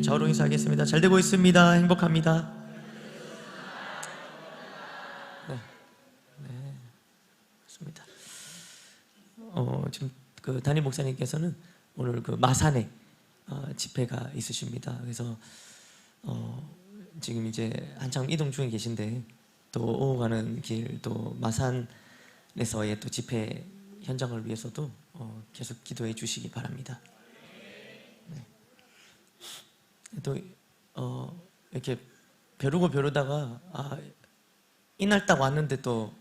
좌우로 인사하겠습니다. 잘 되고 있습니다. 행복합니다. 네, 좋습니다. 지금 그 담임 목사님께서는 오늘 그 마산에 집회가 있으십니다. 그래서 지금 이제 한참 이동 중에 계신데 또 오고 가는 길 또 마산에서의 또 집회 현장을 위해서도 계속 기도해 주시기 바랍니다. 네. 또 이렇게 벼르다가 이날 딱 왔는데 또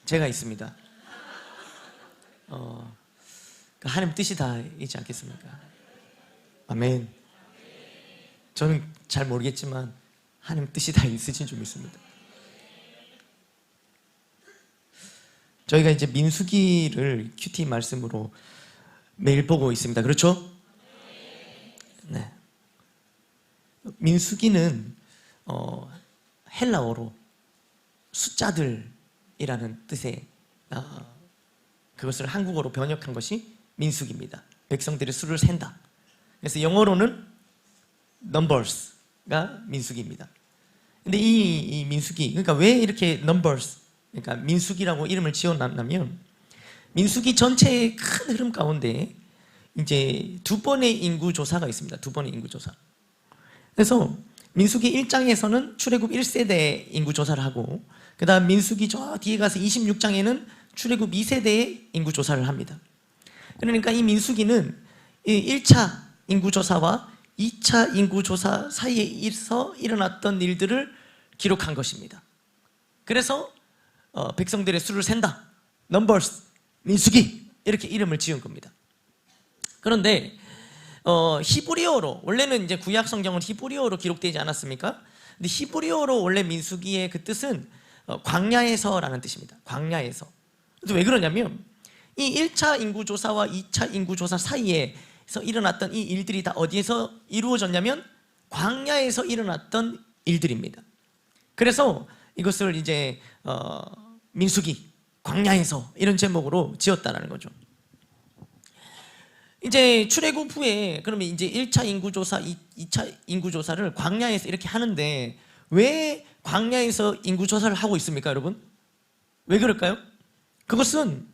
제가 있습니다. 하나님 뜻이 다 있지 않겠습니까? 아멘. 저는 잘 모르겠지만 하나님 뜻이 다 있으신 줄 믿습니다. 저희가 이제 민수기를 큐티 말씀으로 매일 보고 있습니다. 그렇죠? 네. 민수기는 헬라어로 숫자들이라는 뜻의 그것을 한국어로 번역한 것이 민수기입니다. 백성들의 수를 센다. 그래서 영어로는 numbers가 민수기입니다. 근데 이 민수기, 그러니까 왜 이렇게 numbers, 그러니까 민수기라고 이름을 지어놨냐면 민수기 전체의 큰 흐름 가운데 이제 두 번의 인구 조사가 있습니다. 두 번의 인구 조사. 그래서 민수기 1장에서는 출애굽 1세대 인구 조사를 하고, 그 다음 민수기 저 뒤에 가서 26장에는 출애굽 2세대의 인구 조사를 합니다. 그러니까 이 민수기는 1차 인구 조사와 2차 인구 조사 사이에서 일어났던 일들을 기록한 것입니다. 그래서 백성들의 수를 센다, numbers, 민수기 이렇게 이름을 지은 겁니다. 그런데 히브리어로, 원래는 이제 구약 성경은 히브리어로 기록되지 않았습니까? 근데 히브리어로 원래 민수기의 그 뜻은 광야에서라는 뜻입니다. 광야에서. 그래서 왜 그러냐면 이 1차 인구조사와 2차 인구조사 사이에서 일어났던 이 일들이 다 어디에서 이루어졌냐면 광야에서 일어났던 일들입니다. 그래서 이것을 이제 민수기, 광야에서 이런 제목으로 지었다라는 거죠. 이제 출애굽 후에 그러면 이제 1차 인구조사, 2차 인구조사를 광야에서 이렇게 하는데 왜 광야에서 인구조사를 하고 있습니까, 여러분? 왜 그럴까요? 그것은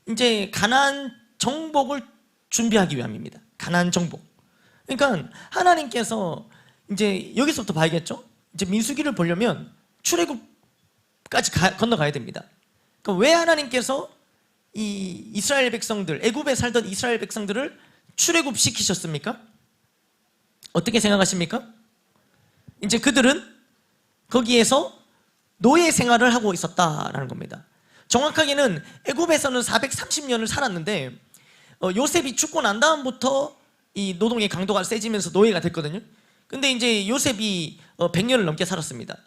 이제 가나안 정복을 준비하기 위함입니다. 가나안 정복. 그러니까 하나님께서 이제 여기서부터 봐야겠죠? 이제 민수기를 보려면 출애굽까지 건너가야 됩니다. 그러니까 왜 하나님께서 이 이스라엘 백성들, 애굽에 살던 이스라엘 백성들을 출애굽시키셨습니까? 어떻게 생각하십니까? 이제 그들은 거기에서 노예 생활을 하고 있었다라는 겁니다. 정확하게는 애굽에서는 430년을 살았는데 요셉이 죽고 난 다음부터 이 노동의 강도가 세지면서 노예가 됐거든요. 근데 이제 요셉이 100년을 넘게 살았습니다.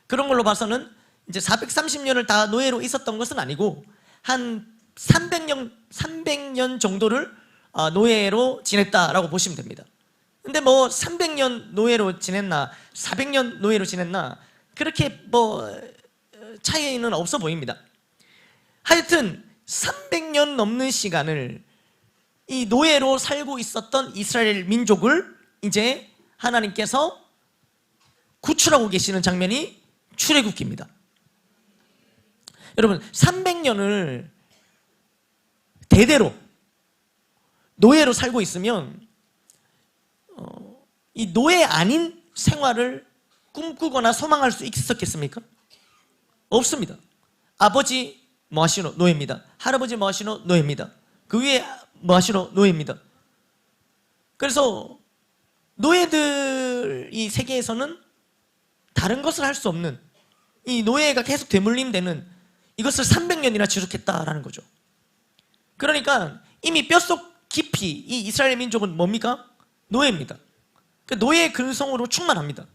그런 걸로 봐서는 이제 430년을 다 노예로 있었던 것은 아니고 한 300년 정도를 노예로 지냈다라고 보시면 됩니다. 근데 뭐 300년 노예로 지냈나 400년 노예로 지냈나 그렇게 뭐 차이는 없어 보입니다. 하여튼 300년 넘는 시간을 이 노예로 살고 있었던 이스라엘 민족을 이제 하나님께서 구출하고 계시는 장면이 출애굽기입니다. 여러분 300년을 대대로 노예로 살고 있으면 이 노예 아닌 생활을 꿈꾸거나 소망할 수 있었겠습니까? 없습니다. 아버지 뭐 하시노? 노예입니다. 할아버지 뭐 하시노? 노예입니다. 그 위에 뭐 하시노? 노예입니다. 그래서 노예들 이 세계에서는 다른 것을 할 수 없는 이 노예가 계속 되물림되는 이것을 300년이나 지속했다라는 거죠. 그러니까 이미 뼛속 깊이 이 이스라엘 민족은 뭡니까? 노예입니다. 노예의 근성으로 충만합니다.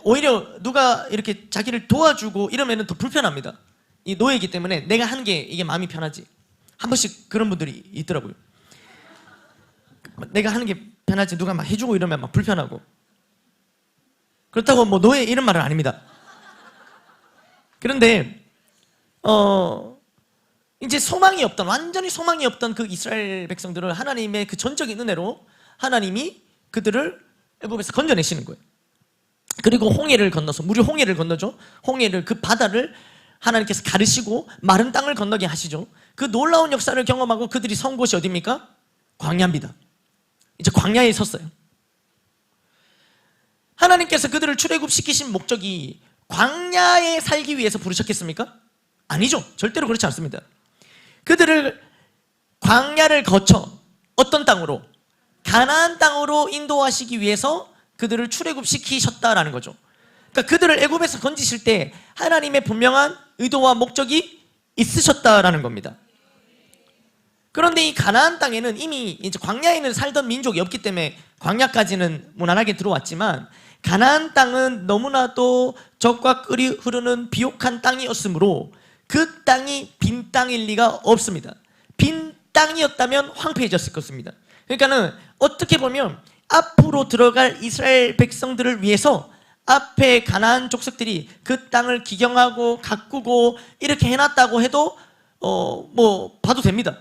오히려 누가 이렇게 자기를 도와주고 이러면 더 불편합니다. 이 노예이기 때문에 내가 하는 게 이게 마음이 편하지. 한 번씩 그런 분들이 있더라고요. 내가 하는 게 편하지 누가 막 해주고 이러면 막 불편하고. 그렇다고 뭐 노예 이런 말은 아닙니다. 그런데 이제 소망이 없던, 완전히 소망이 없던 그 이스라엘 백성들을 하나님의 그 전적인 은혜로 하나님이 그들을 애굽에서 건져내시는 거예요. 그리고 홍해를 건너서, 물이 홍해를 건너죠. 홍해를, 그 바다를 하나님께서 가르시고 마른 땅을 건너게 하시죠. 그 놀라운 역사를 경험하고 그들이 선 곳이 어디입니까? 광야입니다. 이제 광야에 섰어요. 하나님께서 그들을 출애굽시키신 목적이 광야에 살기 위해서 부르셨겠습니까? 아니죠. 절대로 그렇지 않습니다. 그들을 광야를 거쳐 어떤 땅으로? 가나안 땅으로 인도하시기 위해서 그들을 출애굽시키셨다라는 거죠. 그러니까 그들을 애굽에서 건지실 때 하나님의 분명한 의도와 목적이 있으셨다라는 겁니다. 그런데 이 가나안 땅에는 이미 이제 광야에는 살던 민족이 없기 때문에 광야까지는 무난하게 들어왔지만, 가나안 땅은 너무나도 적과 꿀이 흐르는 비옥한 땅이었으므로 그 땅이 빈 땅일 리가 없습니다. 빈 땅이었다면 황폐해졌을 것입니다. 그러니까는 어떻게 보면 앞으로 들어갈 이스라엘 백성들을 위해서 앞에 가나안 족속들이 그 땅을 기경하고 가꾸고 이렇게 해놨다고 해도 뭐 봐도 됩니다.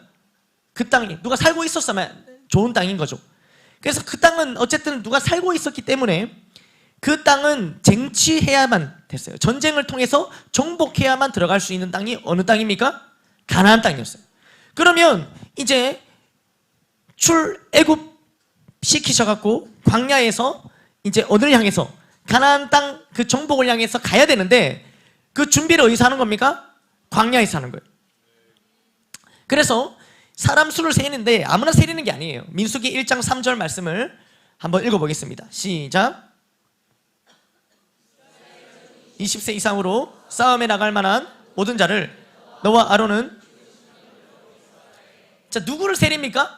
그 땅이 누가 살고 있었으면 좋은 땅인 거죠. 그래서 그 땅은 어쨌든 누가 살고 있었기 때문에 그 땅은 쟁취해야만 됐어요. 전쟁을 통해서 정복해야만 들어갈 수 있는 땅이 어느 땅입니까? 가나안 땅이었어요. 그러면 이제 출애굽 시키셔갖고 광야에서 이제 어디를 향해서? 가나안 땅 그 정복을 향해서 가야 되는데 그 준비를 어디서 하는 겁니까? 광야에서 하는 거예요. 그래서 사람 수를 세는데 아무나 세리는 게 아니에요. 민수기 1장 3절 말씀을 한번 읽어보겠습니다. 시작. 20세 이상으로 싸움에 나갈 만한 모든 자를 너와 아론은, 자, 누구를 세립니까?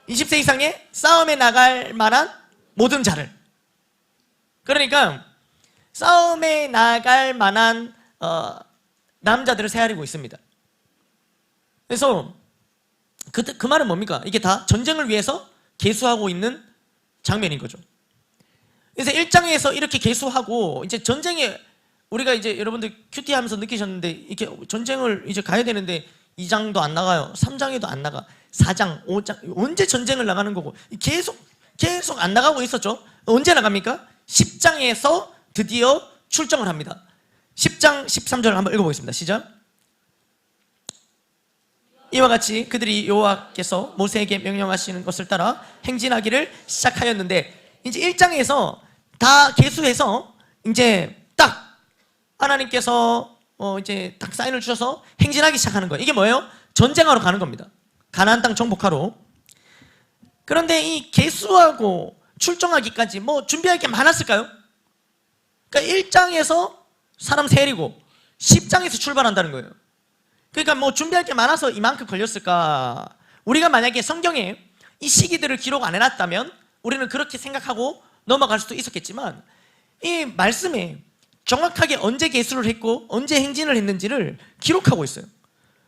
20세 이상의 싸움에 나갈 만한 모든 자를. 그러니까 싸움에 나갈 만한 남자들을 세하리고 있습니다. 그래서 그 말은 뭡니까? 이게 다 전쟁을 위해서 계수하고 있는 장면인 거죠. 그래서 1장에서 이렇게 계수하고 이제 전쟁에, 우리가 이제 여러분들 큐티 하면서 느끼셨는데 이렇게 전쟁을 이제 가야 되는데 2장도 안 나가요. 3장에도 안 나가. 4장, 5장, 언제 전쟁을 나가는 거고, 계속 안 나가고 있었죠. 언제 나갑니까? 10장에서 드디어 출정을 합니다. 10장 13절 한번 읽어보겠습니다. 시작. 이와 같이 그들이 여호와께서 모세에게 명령하시는 것을 따라 행진하기를 시작하였는데, 이제 1장에서 다 계수해서 이제 딱 하나님께서 이제 딱 사인을 주셔서 행진하기 시작하는 거예요. 이게 뭐예요? 전쟁하러 가는 겁니다. 가나안 땅 정복하러. 그런데 이 계수하고 출정하기까지 뭐 준비할 게 많았을까요? 그러니까 1장에서 사람 세리고 10장에서 출발한다는 거예요. 그러니까 뭐 준비할 게 많아서 이만큼 걸렸을까? 우리가 만약에 성경에 이 시기들을 기록 안 해놨다면 우리는 그렇게 생각하고 넘어갈 수도 있었겠지만, 이 말씀에 정확하게 언제 계수를 했고 언제 행진을 했는지를 기록하고 있어요.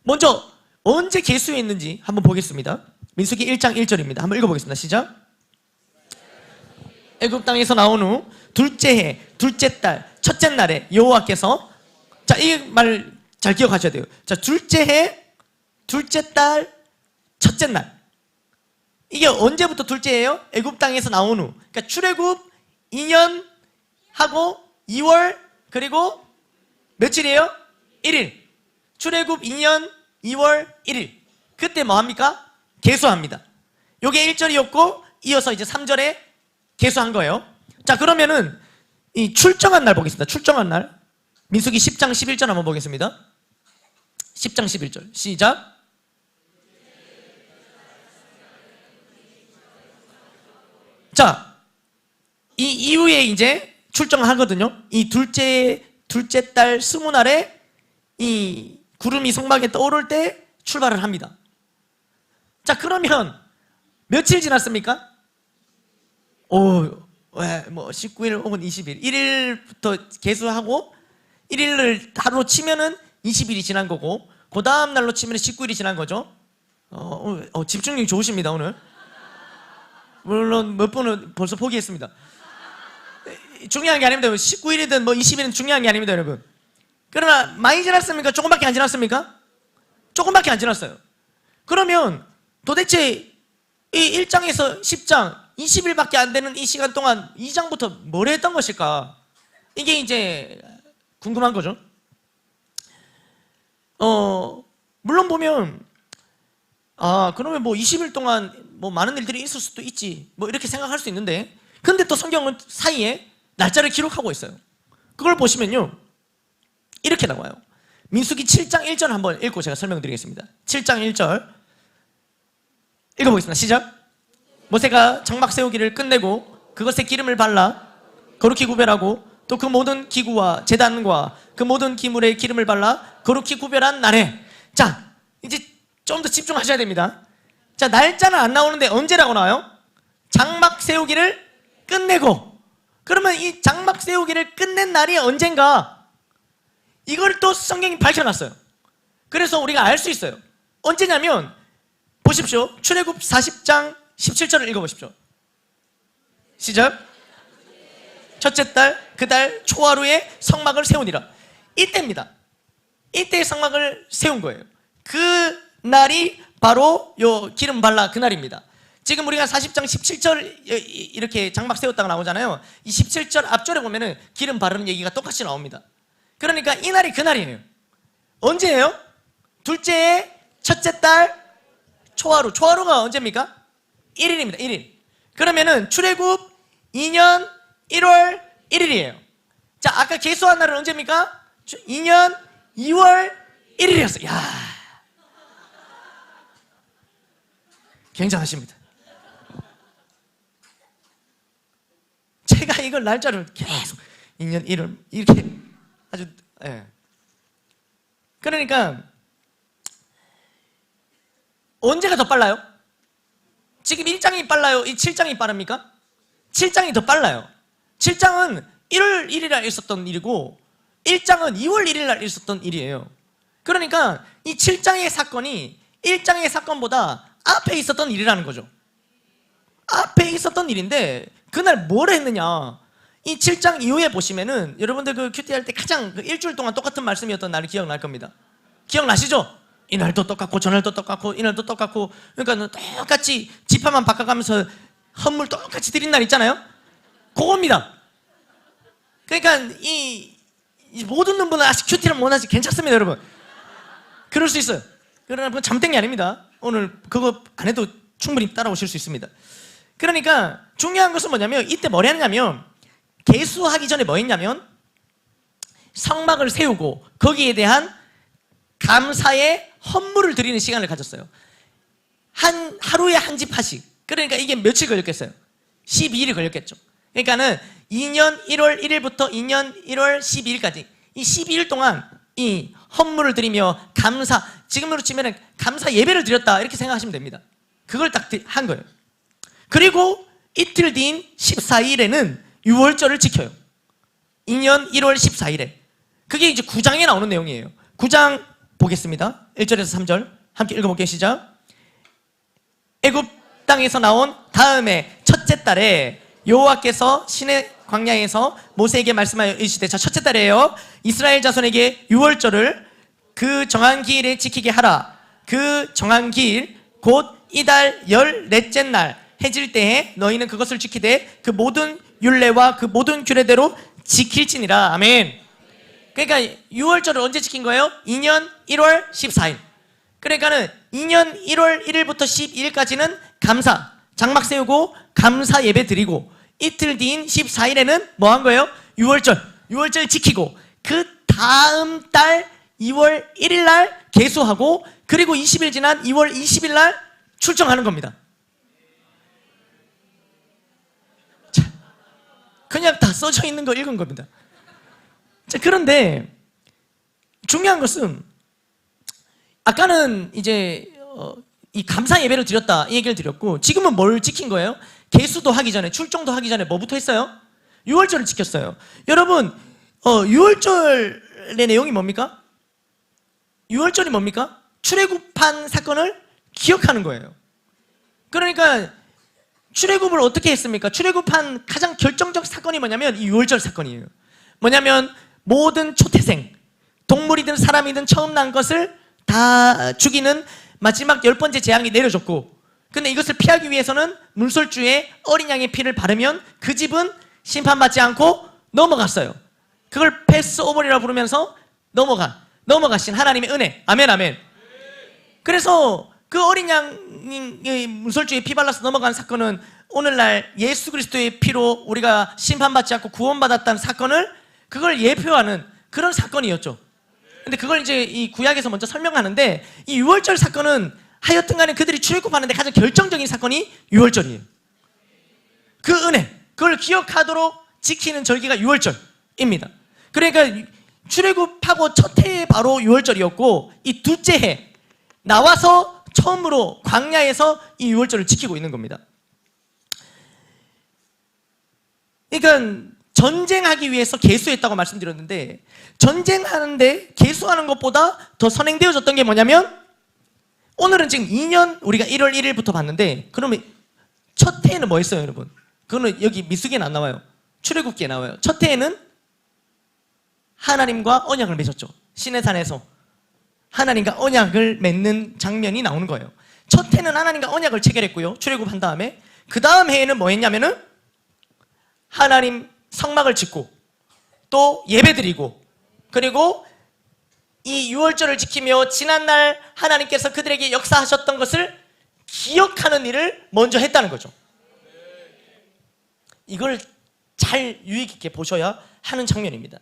먼저 언제 계수했는지 한번 보겠습니다. 민수기 1장 1절입니다. 한번 읽어보겠습니다. 시작. 애굽 땅에서 나온 후 둘째 해, 둘째 달, 첫째 날에 여호와께서, 자, 이 말 잘 기억하셔야 돼요. 자, 둘째 해, 둘째 달, 첫째 날. 이게 언제부터 둘째예요? 애굽 땅에서 나온 후. 그러니까 출애굽 2년 하고 2월, 그리고 며칠이에요? 1일. 출애굽 2년 2월 1일. 그때 뭐 합니까? 계수합니다. 요게 1절이었고 이어서 이제 3절에 계수한 거예요. 자, 그러면은 이 출정한 날 보겠습니다. 출정한 날. 민수기 10장 11절 한번 보겠습니다. 10장 11절. 시작. 자, 이 이후에 이제 출정하거든요. 이 둘째 달 20날에 이 구름이 성막에 떠오를 때 출발을 합니다. 자, 그러면 며칠 지났습니까? 뭐 19일 혹은 20일. 1일부터 계수하고 1일을 하루로 치면은 20일이 지난 거고, 그 다음 날로 치면 19일이 지난 거죠. 집중력이 좋으십니다, 오늘. 물론 몇 분은 벌써 포기했습니다. 중요한 게 아닙니다. 19일이든 뭐 20일은 중요한 게 아닙니다, 여러분. 그러나 많이 지났습니까? 조금밖에 안 지났습니까? 조금밖에 안 지났어요. 그러면 도대체 이 1장에서 10장 20일밖에 안 되는 이 시간 동안 2장부터 뭘 했던 것일까? 이게 이제 궁금한 거죠. 물론 보면 그러면 뭐 20일 동안 뭐 많은 일들이 있을 수도 있지 뭐 이렇게 생각할 수 있는데, 근데 또 성경은 사이에 날짜를 기록하고 있어요. 그걸 보시면요 이렇게 나와요. 민수기 7장 1절 한번 읽고 제가 설명드리겠습니다. 7장 1절 읽어보겠습니다. 시작. 모세가 장막 세우기를 끝내고 그것에 기름을 발라 거룩히 구별하고 또 그 모든 기구와 제단과 그 모든 기물에 기름을 발라 거룩히 구별한 날에, 자 이제 좀 더 집중하셔야 됩니다. 자, 날짜는 안 나오는데 언제라고 나와요? 장막 세우기를 끝내고. 그러면 이 장막 세우기를 끝낸 날이 언젠가, 이걸 또 성경이 밝혀놨어요. 그래서 우리가 알 수 있어요. 언제냐면 보십시오. 출애굽 40장 17절을 읽어보십시오. 시작. 첫째 달 그 달 초하루에 성막을 세우니라. 이때입니다. 이때 성막을 세운 거예요. 그 날이 바로 요 기름 발라 그 날입니다. 지금 우리가 40장 17절 이렇게 장막 세웠다가 나오잖아요. 이 17절 앞절에 보면은 기름 바르는 얘기가 똑같이 나옵니다. 그러니까 이 날이 그 날이에요. 언제예요? 둘째의 첫째 달 초하루. 초하루가 언제입니까? 1일입니다. 1일. 그러면은 출애굽 2년 1월 1일이에요. 자, 아까 계수한 날은 언제입니까? 2년 2월 1일이었어요. 야, 굉장하십니다. 제가 이걸 날짜를 계속 2년 1월 이렇게 아주 그러니까 언제가 더 빨라요? 지금 1장이 빨라요? 이 7장이 빠릅니까? 7장이 더 빨라요. 7장은 1월 1일 날 있었던 일이고 1장은 2월 1일 날 있었던 일이에요. 그러니까 이 7장의 사건이 1장의 사건보다 앞에 있었던 일이라는 거죠. 앞에 있었던 일인데 그날 뭘 했느냐, 이 7장 이후에 보시면은 여러분들 그 큐티 할 때 가장 그 일주일 동안 똑같은 말씀이었던 날이 기억날 겁니다. 기억나시죠? 이날도 똑같고 저날도 똑같고 이날도 똑같고, 그러니까 똑같이 지파만 바꿔가면서 헌물 똑같이 드린 날 있잖아요. 그겁니다. 그러니까 못 웃는 분은 아직 큐티를 못 하지 괜찮습니다, 여러분. 그럴 수 있어요. 그러나 그건 잠땡이 아닙니다. 오늘 그거 안 해도 충분히 따라오실 수 있습니다. 그러니까 중요한 것은 뭐냐면 이때 뭘 했냐면 계수하기 전에 뭐 했냐면 성막을 세우고 거기에 대한 감사의 헌물을 드리는 시간을 가졌어요. 하루에 한 집하씩. 그러니까 이게 며칠 걸렸겠어요? 12일이 걸렸겠죠. 그러니까는 2년 1월 1일부터 2년 1월 12일까지 이 12일 동안 이 헌물을 드리며 감사, 지금으로 치면 감사 예배를 드렸다 이렇게 생각하시면 됩니다. 그걸 딱 한 거예요. 그리고 이틀 뒤인 14일에는 유월절을 지켜요. 2년 1월 14일에. 그게 이제 9장에 나오는 내용이에요. 9장 보겠습니다. 1절에서 3절 함께 읽어볼게요. 시작. 애굽 땅에서 나온 다음에 첫째 달에 여호와께서 시내 광야에서 모세에게 말씀하여 이르시되, 자, 첫째 달에요, 이스라엘 자손에게 유월절을 그 정한 기일에 지키게 하라. 그 정한 기일 곧 이달 14째 날 해질 때에 너희는 그것을 지키되 그 모든 율례와 그 모든 규례대로 지킬지니라. 아멘. 그러니까 유월절을 언제 지킨 거예요? 2년 1월 14일. 그러니까는 2년 1월 1일부터 12일까지는 감사, 장막 세우고 감사 예배 드리고, 이틀 뒤인 14일에는 뭐 한 거예요? 유월절 지키고, 그 다음 달 2월 1일 날 계수하고, 그리고 20일 지난 2월 20일 날 출정하는 겁니다. 자, 그냥 다 써져 있는 거 읽은 겁니다. 자, 그런데 중요한 것은 아까는 이제 이 감사 예배를 드렸다 이 얘기를 드렸고, 지금은 뭘 지킨 거예요? 계수도 하기 전에, 출정도 하기 전에 뭐부터 했어요? 유월절을 지켰어요. 여러분, 유월절의 내용이 뭡니까? 유월절이 뭡니까? 출애굽한 사건을 기억하는 거예요. 그러니까 출애굽을 어떻게 했습니까? 출애굽한 가장 결정적 사건이 뭐냐면 이 유월절 사건이에요. 뭐냐면 모든 초태생, 동물이든 사람이든 처음 난 것을 다 죽이는 마지막 10번째 재앙이 내려졌고, 근데 이것을 피하기 위해서는 문설주에 어린 양의 피를 바르면 그 집은 심판받지 않고 넘어갔어요. 그걸 패스오버리라고 부르면서 넘어가신 하나님의 은혜. 아멘, 아멘. 그래서 그 어린 양이 문설주에 피 발라서 넘어간 사건은 오늘날 예수 그리스도의 피로 우리가 심판받지 않고 구원받았다는 사건을, 그걸 예표하는 그런 사건이었죠. 근데 그걸 이제 이 구약에서 먼저 설명하는데, 이 유월절 사건은 하여튼 간에 그들이 출애굽하는데 가장 결정적인 사건이 유월절이에요. 그 은혜, 그걸 기억하도록 지키는 절기가 유월절입니다. 그러니까 출애굽하고 첫 해에 바로 유월절이었고, 이 둘째 해 나와서 처음으로 광야에서 이 유월절을 지키고 있는 겁니다. 그러니까 전쟁하기 위해서 계수했다고 말씀드렸는데, 전쟁하는데 계수하는 것보다 더 선행되어졌던 게 뭐냐면, 오늘은 지금 2년 우리가 1월 1일부터 봤는데, 그러면 첫 해에는 뭐 했어요, 여러분? 그거는 여기 미수기에는 안 나와요. 출애굽기에 나와요. 첫 해에는 하나님과 언약을 맺었죠. 시내산에서 하나님과 언약을 맺는 장면이 나오는 거예요. 첫 해는 하나님과 언약을 체결했고요, 출애굽한 다음에. 그 다음 해에는 뭐 했냐면은 하나님 성막을 짓고 또 예배드리고, 그리고 이 유월절을 지키며 지난날 하나님께서 그들에게 역사하셨던 것을 기억하는 일을 먼저 했다는 거죠. 이걸 잘 유익 있게 보셔야 하는 장면입니다.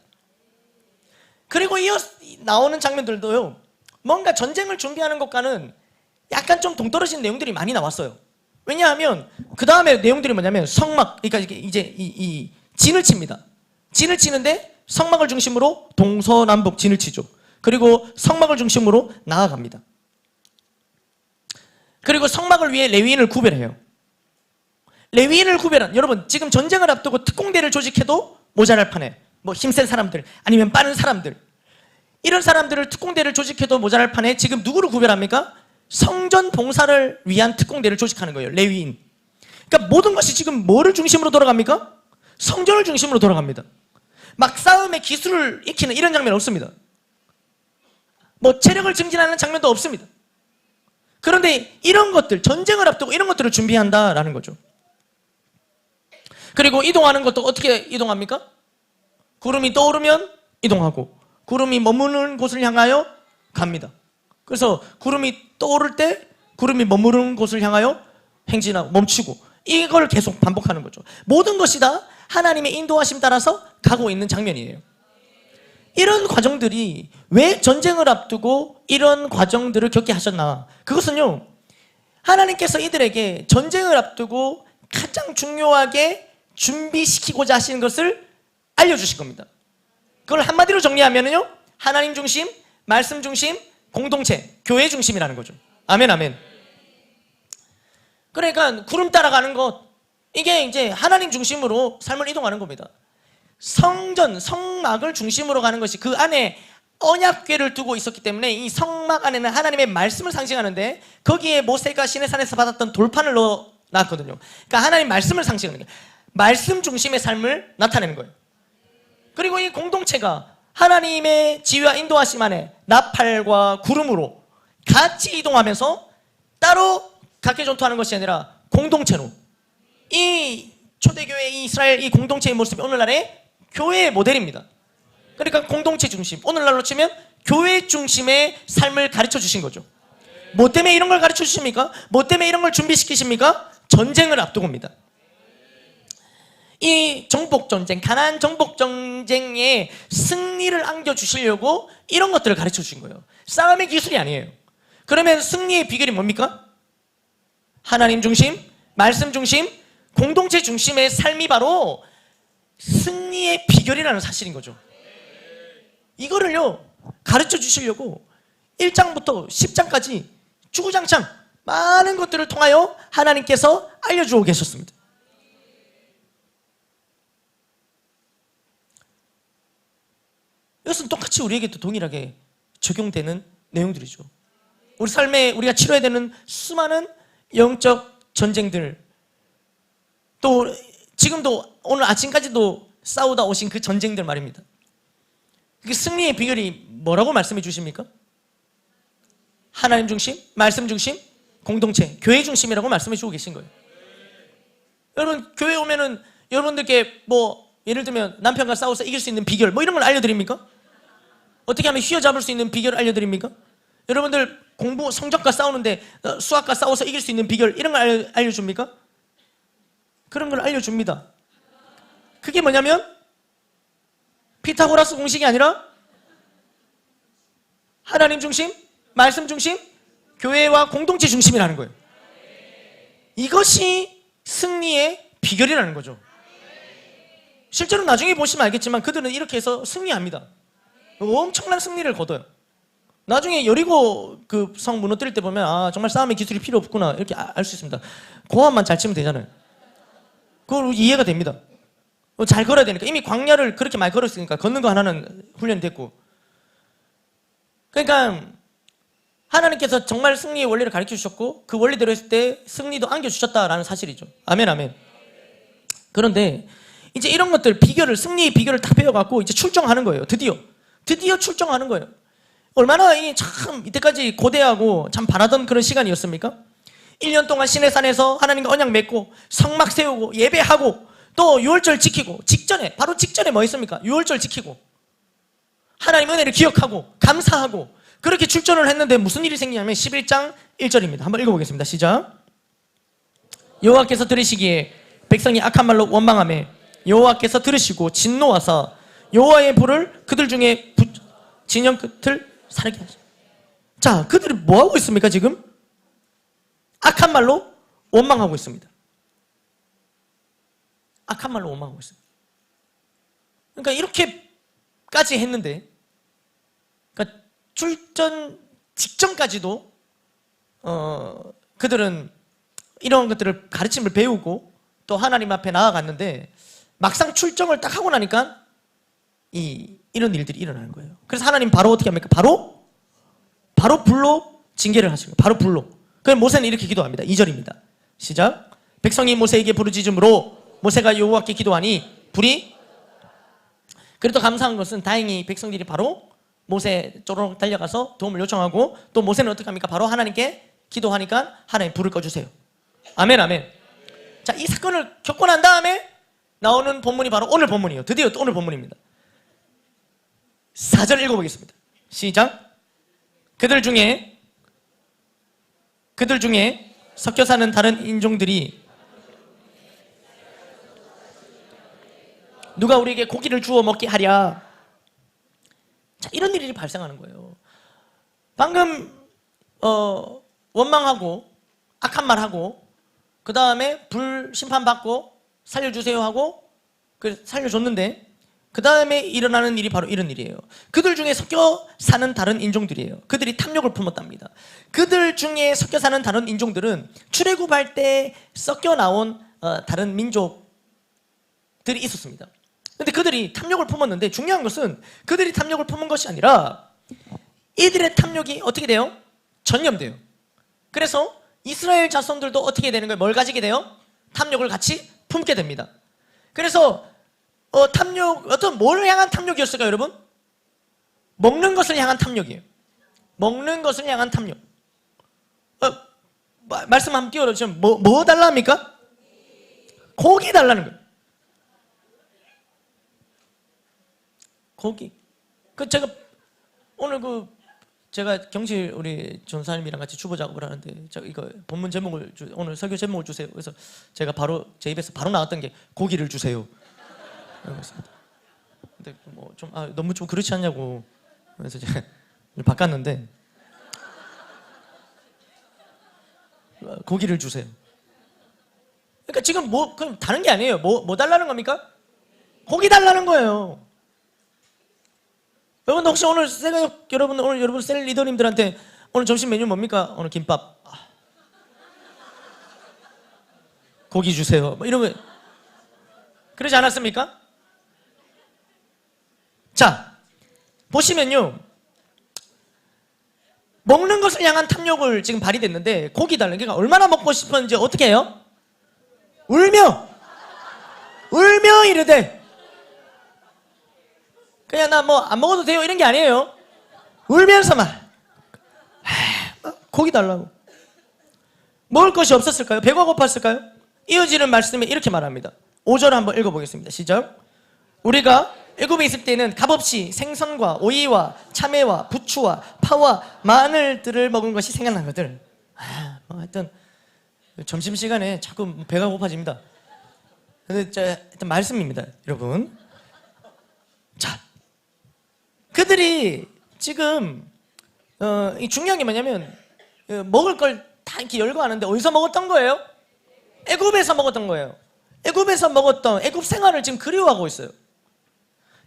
그리고 이어 나오는 장면들도요, 뭔가 전쟁을 준비하는 것과는 약간 좀 동떨어진 내용들이 많이 나왔어요. 왜냐하면 그 다음에 내용들이 뭐냐면 성막, 그러니까 이제 이 진을 칩니다. 진을 치는데 성막을 중심으로 동서남북 진을 치죠. 그리고 성막을 중심으로 나아갑니다. 그리고 성막을 위해 레위인을 구별해요. 레위인을 구별한, 여러분 지금 전쟁을 앞두고 특공대를 조직해도 모자랄 판에, 뭐 힘센 사람들 아니면 빠른 사람들, 이런 사람들을 특공대를 조직해도 모자랄 판에 지금 누구를 구별합니까? 성전 봉사를 위한 특공대를 조직하는 거예요, 레위인. 그러니까 모든 것이 지금 뭐를 중심으로 돌아갑니까? 성전을 중심으로 돌아갑니다. 막 싸움의 기술을 익히는 이런 장면 없습니다. 뭐 체력을 증진하는 장면도 없습니다. 그런데 이런 것들, 전쟁을 앞두고 이런 것들을 준비한다라는 거죠. 그리고 이동하는 것도 어떻게 이동합니까? 구름이 떠오르면 이동하고, 구름이 머무는 곳을 향하여 갑니다. 그래서 구름이 떠오를 때 구름이 머무는 곳을 향하여 행진하고 멈추고, 이걸 계속 반복하는 거죠. 모든 것이 다 하나님의 인도하심 따라서 가고 있는 장면이에요. 이런 과정들이 왜 전쟁을 앞두고 이런 과정들을 겪게 하셨나? 그것은요, 하나님께서 이들에게 전쟁을 앞두고 가장 중요하게 준비시키고자 하시는 것을 알려주실 겁니다. 그걸 한마디로 정리하면요, 하나님 중심, 말씀 중심, 공동체, 교회 중심이라는 거죠. 아멘, 아멘. 그러니까 구름 따라가는 것, 이게 이제 하나님 중심으로 삶을 이동하는 겁니다. 성전, 성막을 중심으로 가는 것이, 그 안에 언약궤를 두고 있었기 때문에 이 성막 안에는 하나님의 말씀을 상징하는데, 거기에 모세가 시내산에서 받았던 돌판을 넣어놨거든요. 그러니까 하나님 말씀을 상징하는 거예요. 말씀 중심의 삶을 나타내는 거예요. 그리고 이 공동체가 하나님의 지휘와 인도하심 안에 나팔과 구름으로 같이 이동하면서 따로 각계 전투하는 것이 아니라 공동체로, 이 초대교회, 이 이스라엘 이 공동체의 모습이 오늘날의 교회의 모델입니다. 그러니까 공동체 중심, 오늘날로 치면 교회 중심의 삶을 가르쳐 주신 거죠. 뭐 때문에 이런 걸 가르쳐 주십니까? 뭐 때문에 이런 걸 준비시키십니까? 전쟁을 앞두고입니다. 이 정복전쟁, 가나안 정복전쟁에 승리를 안겨주시려고 이런 것들을 가르쳐 주신 거예요. 싸움의 기술이 아니에요. 그러면 승리의 비결이 뭡니까? 하나님 중심, 말씀 중심, 공동체 중심의 삶이 바로 승리의 비결이라는 사실인 거죠. 이거를요, 가르쳐 주시려고 1장부터 10장까지 주구장창 많은 것들을 통하여 하나님께서 알려주고 계셨습니다. 이것은 똑같이 우리에게도 동일하게 적용되는 내용들이죠. 우리 삶에 우리가 치러야 되는 수많은 영적 전쟁들, 또 지금도 오늘 아침까지도 싸우다 오신 그 전쟁들 말입니다. 그 승리의 비결이 뭐라고 말씀해 주십니까? 하나님 중심, 말씀 중심, 공동체, 교회 중심이라고 말씀해 주고 계신 거예요. 여러분 교회 오면은 여러분들께 뭐 예를 들면 남편과 싸워서 이길 수 있는 비결 뭐 이런 걸 알려드립니까? 어떻게 하면 휘어잡을 수 있는 비결을 알려드립니까? 여러분들 공부 성적과 싸우는데 수학과 싸워서 이길 수 있는 비결 이런 걸 알려줍니까? 그런 걸 알려줍니다. 그게 뭐냐면 피타고라스 공식이 아니라 하나님 중심, 말씀 중심, 교회와 공동체 중심이라는 거예요. 이것이 승리의 비결이라는 거죠. 실제로 나중에 보시면 알겠지만 그들은 이렇게 해서 승리합니다. 엄청난 승리를 거둬요. 나중에 여리고 그 성 무너뜨릴 때 보면 아 정말 싸움의 기술이 필요 없구나 이렇게 알 수 있습니다. 고함만 잘 치면 되잖아요. 그걸 이해가 됩니다. 잘 걸어야 되니까 이미 광야를 그렇게 많이 걸었으니까 걷는 거 하나는 훈련이 됐고, 그러니까 하나님께서 정말 승리의 원리를 가르쳐 주셨고 그 원리대로 했을 때 승리도 안겨주셨다라는 사실이죠. 아멘 아멘. 그런데 이제 이런 것들 비결을 승리의 비결을 다 배워갖고 이제 출정하는 거예요. 드디어 출정하는 거예요. 얼마나 참 이때까지 고대하고 참 바라던 그런 시간이었습니까? 1년 동안 시내산에서 하나님과 언약 맺고 성막 세우고 예배하고 또 유월절 지키고 바로 직전에 뭐 했습니까? 유월절 지키고 하나님 은혜를 기억하고 감사하고 그렇게 출전을 했는데 무슨 일이 생기냐면 11장 1절입니다. 한번 읽어보겠습니다. 시작. 여호와께서 들으시기에 백성이 악한 말로 원망하며 여호와께서 들으시고 진노하사 여호와의 불을 그들 중에 진영 끝을 사르게 하시오. 자, 그들이 뭐 하고 있습니까 지금? 악한 말로 원망하고 있습니다. 악한 말로 원망하고 있습니다. 그러니까 이렇게까지 했는데, 그러니까 출전 직전까지도 그들은 이런 것들을 가르침을 배우고 또 하나님 앞에 나아갔는데 막상 출정을 딱 하고 나니까 이런 일들이 일어나는 거예요. 그래서 하나님 바로 어떻게 합니까? 바로 불로 징계를 하시고 바로 불로. 그럼 모세는 이렇게 기도합니다. 2절입니다. 시작. 백성이 모세에게 부르짖음으로 모세가 여호와께 기도하니 불이. 그래도 감사한 것은 다행히 백성들이 바로 모세 쪽으로 달려가서 도움을 요청하고 또 모세는 어떻게 합니까? 바로 하나님께 기도하니까 하나님 불을 꺼주세요. 아멘 아멘. 자, 이 사건을 겪고 난 다음에 나오는 본문이 바로 오늘 본문이에요. 드디어 또 오늘 본문입니다. 4절 읽어보겠습니다. 시작. 그들 중에 섞여 사는 다른 인종들이 누가 우리에게 고기를 주워 먹게 하랴. 자, 이런 일이 발생하는 거예요. 방금 원망하고 악한 말하고 그 다음에 불 심판받고 살려주세요 하고 살려줬는데 그 다음에 일어나는 일이 바로 이런 일이에요. 그들 중에 섞여 사는 다른 인종들이에요. 그들이 탐욕을 품었답니다. 그들 중에 섞여 사는 다른 인종들은 출애굽할 때 섞여 나온 다른 민족들이 있었습니다. 근데 그들이 탐욕을 품었는데 중요한 것은 그들이 탐욕을 품은 것이 아니라 이들의 탐욕이 어떻게 돼요? 전염돼요. 그래서 이스라엘 자손들도 어떻게 되는 거예요? 뭘 가지게 돼요? 탐욕을 같이 품게 됩니다. 그래서 탐욕, 뭘 향한 탐욕이었을까요, 여러분? 먹는 것을 향한 탐욕이에요. 먹는 것을 향한 탐욕. 말씀 한번 띄워주시면 뭐 달라 합니까? 고기 달라는 거예요. 고기. 제가 오늘 제가 경실 우리 전사님이랑 같이 주보 작업을 하는데 제가 이거 본문 제목을 오늘 설교 제목을 주세요. 그래서 제가 바로 제 입에서 바로 나왔던 게 고기를 주세요. 근데 뭐 좀 너무 좀 그렇지 않냐고 그래서 제가 바꿨는데 고기를 주세요. 그러니까 지금 그럼 다른 게 아니에요. 뭐 달라는 겁니까? 고기 달라는 거예요. 여러분 혹시 오늘 여러분 셀 리더님들한테 오늘 점심 메뉴 뭡니까? 오늘 김밥. 고기 주세요. 뭐 이런 거 그러지 않았습니까? 자, 보시면요. 먹는 것을 향한 탐욕을 지금 발휘됐는데 고기 달라는 게 얼마나 먹고 싶었는지 어떻게 해요? 울며 이르되 그냥 나 뭐 안 먹어도 돼요 이런 게 아니에요. 울면서 고기 달라고. 먹을 것이 없었을까요? 배가 고팠을까요? 이어지는 말씀에 이렇게 말합니다. 5절 한번 읽어보겠습니다. 시작. 우리가 애굽에 있을 때는 값없이 생선과 오이와 참외와 부추와 파와 마늘들을 먹은 것이 생각나거든. 하여튼 점심시간에 자꾸 배가 고파집니다. 근데 일단 말씀입니다, 여러분. 자, 그들이 지금 이 중요한 게 뭐냐면 먹을 걸 다 이렇게 열거하는데 어디서 먹었던 거예요? 애굽에서 먹었던 거예요. 애굽에서 먹었던 애굽 생활을 지금 그리워하고 있어요.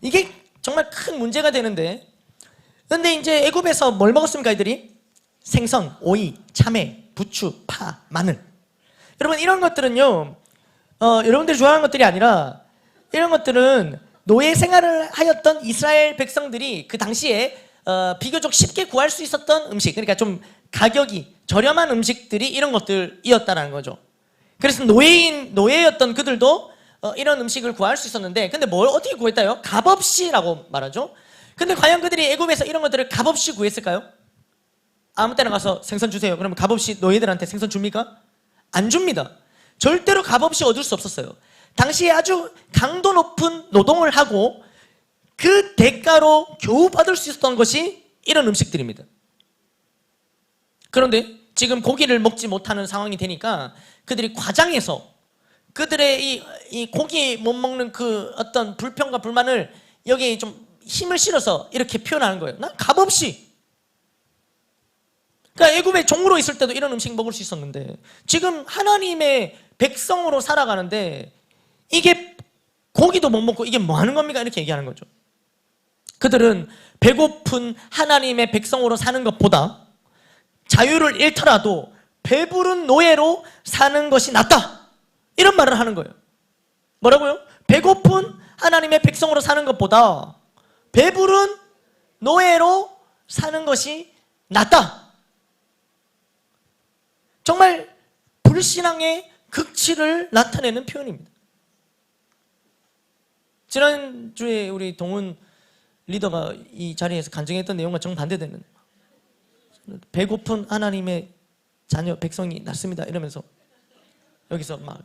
이게 정말 큰 문제가 되는데, 근데 이제 애굽에서 뭘 먹었습니까, 이들이? 생선, 오이, 참외, 부추, 파, 마늘. 여러분, 이런 것들은요, 여러분들이 좋아하는 것들이 아니라, 이런 것들은 노예 생활을 하였던 이스라엘 백성들이 그 당시에 비교적 쉽게 구할 수 있었던 음식, 그러니까 좀 가격이 저렴한 음식들이 이런 것들이었다는 거죠. 그래서 노예였던 그들도 이런 음식을 구할 수 있었는데, 근데 뭘 어떻게 구했다요? 값없이라고 말하죠. 근데 과연 그들이 애굽에서 이런 것들을 값없이 구했을까요? 아무 때나 가서 생선 주세요. 그러면 값없이 노예들한테 생선 줍니까? 안 줍니다. 절대로 값없이 얻을 수 없었어요. 당시에 아주 강도 높은 노동을 하고 그 대가로 겨우 받을 수 있었던 것이 이런 음식들입니다. 그런데 지금 고기를 먹지 못하는 상황이 되니까 그들이 과장해서 그들의 이 고기 못 먹는 그 어떤 불평과 불만을 여기에 좀 힘을 실어서 이렇게 표현하는 거예요. 난 값없이. 그러니까 애굽에 종으로 있을 때도 이런 음식 먹을 수 있었는데, 지금 하나님의 백성으로 살아가는데 이게 고기도 못 먹고 이게 뭐 하는 겁니까? 이렇게 얘기하는 거죠. 그들은 배고픈 하나님의 백성으로 사는 것보다 자유를 잃더라도 배부른 노예로 사는 것이 낫다, 이런 말을 하는 거예요. 뭐라고요? 배고픈 하나님의 백성으로 사는 것보다 배부른 노예로 사는 것이 낫다. 정말 불신앙의 극치를 나타내는 표현입니다. 지난주에 우리 동훈 리더가 이 자리에서 간증했던 내용과 정반대되는, 배고픈 하나님의 자녀 백성이 낫습니다 이러면서 여기서 막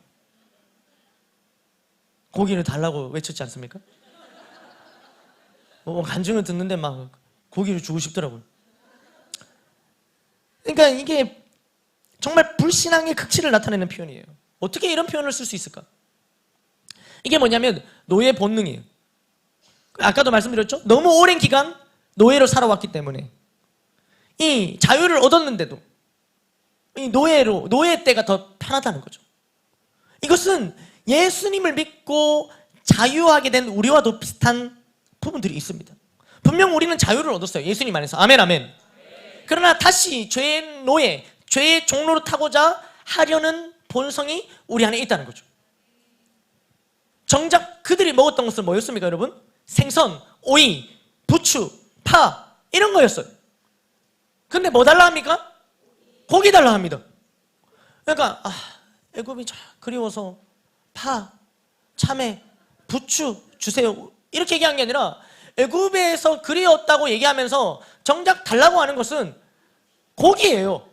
고기를 달라고 외쳤지 않습니까? 간증을 듣는데 막 고기를 주고 싶더라고요. 그러니까 이게 정말 불신앙의 극치를 나타내는 표현이에요. 어떻게 이런 표현을 쓸 수 있을까? 이게 뭐냐면 노예 본능이에요. 아까도 말씀드렸죠? 너무 오랜 기간 노예로 살아왔기 때문에 이 자유를 얻었는데도 이 노예 때가 더 편하다는 거죠. 이것은 예수님을 믿고 자유하게 된 우리와도 비슷한 부분들이 있습니다. 분명 우리는 자유를 얻었어요, 예수님 안에서. 아멘, 아멘. 그러나 다시 죄의 노예, 죄의 종로로 타고자 하려는 본성이 우리 안에 있다는 거죠. 정작 그들이 먹었던 것은 뭐였습니까, 여러분? 생선, 오이, 부추, 파, 이런 거였어요. 근데 뭐 달라 합니까? 고기 달라 합니다. 그러니까 애굽이 그리워서 파, 참외, 부추 주세요, 이렇게 얘기한 게 아니라 애굽에서 그리웠다고 얘기하면서 정작 달라고 하는 것은 고기예요.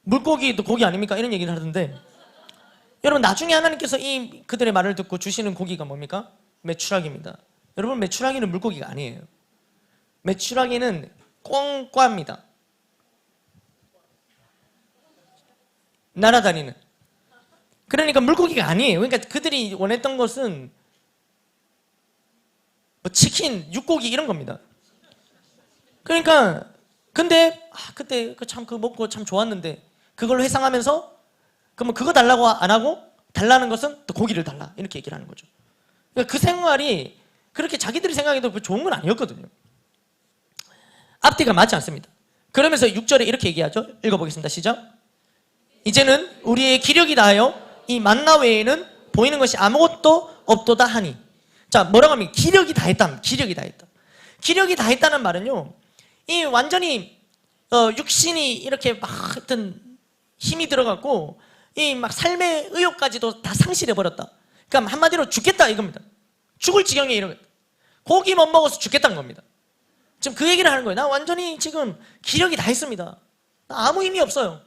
물고기도 고기 아닙니까? 이런 얘기를 하던데, 여러분, 나중에 하나님께서 그들의 말을 듣고 주시는 고기가 뭡니까? 메추라기입니다. 여러분, 메추라기는 물고기가 아니에요. 메추라기는 꿩과입니다. 날아다니는. 그러니까 물고기가 아니에요. 그러니까 그들이 원했던 것은 치킨, 육고기 이런 겁니다. 그러니까 근데 그때 참 그거 먹고 참 좋았는데 그걸로 회상하면서 그러면 그거 달라고 안 하고 달라는 것은 또 고기를 달라, 이렇게 얘기를 하는 거죠. 그러니까 그 생활이 그렇게 자기들이 생각해도 좋은 건 아니었거든요. 앞뒤가 맞지 않습니다. 그러면서 6절에 이렇게 얘기하죠. 읽어보겠습니다. 시작. 이제는 우리의 기력이 다하여 이 만나 외에는 보이는 것이 아무것도 없도다 하니. 자, 뭐라고 하면 기력이 다했다. 기력이 다했다. 기력이 다했다는 말은요, 이 완전히 육신이 이렇게 막 하여튼 힘이 들어갔고 이 막 삶의 의욕까지도 다 상실해 버렸다. 그러니까 한마디로 죽겠다 이겁니다. 죽을 지경에 이르겠다. 고기 못 먹어서 죽겠다는 겁니다. 지금 그 얘기를 하는 거예요. 나 완전히 지금 기력이 다 있습니다. 나 아무 힘이 없어요.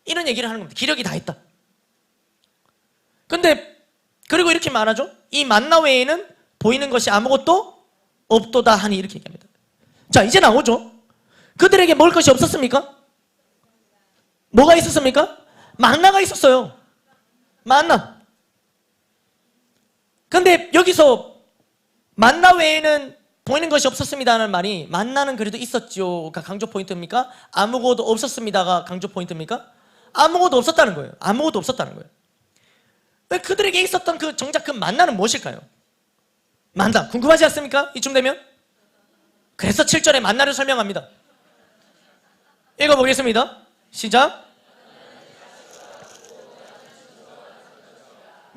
이런 얘기를 하는 겁니다. 기력이 다 있다. 근데 그리고 이렇게 말하죠. 이 만나 외에는 보이는 것이 아무것도 없도다 하니 이렇게 얘기합니다. 자, 이제 나오죠. 그들에게 먹을 것이 없었습니까? 뭐가 있었습니까? 만나가 있었어요. 만나. 근데 여기서 만나 외에는 보이는 것이 없었습니다는 말이 만나는 그래도 있었죠가 강조 포인트입니까? 아무것도 없었습니다가 강조 포인트입니까? 아무것도 없었다는 거예요. 아무것도 없었다는 거예요. 왜 그들에게 있었던 그 정작 그 만나는 무엇일까요? 만나. 궁금하지 않습니까? 이쯤 되면? 그래서 7절에 만나를 설명합니다. 읽어보겠습니다. 시작.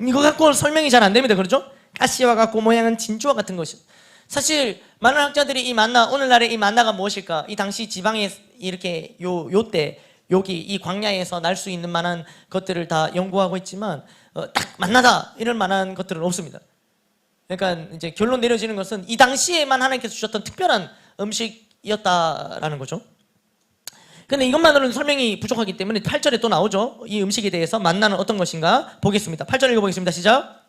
이거 갖고 설명이 잘 안 됩니다. 그렇죠? 가시와 같고 모양은 진주와 같은 것이. 사실 많은 학자들이 이 만나, 오늘날의 이 만나가 무엇일까? 이 당시 지방에 이렇게 요때 여기 이 광야에서 날 수 있는 만한 것들을 다 연구하고 있지만 딱 만나다 이럴 만한 것들은 없습니다. 그러니까 이제 결론 내려지는 것은 이 당시에만 하나님께서 주셨던 특별한 음식이었다라는 거죠. 근데 이것만으로는 설명이 부족하기 때문에 8절에 또 나오죠. 이 음식에 대해서 만나는 어떤 것인가 보겠습니다. 8절 읽어보겠습니다. 시작.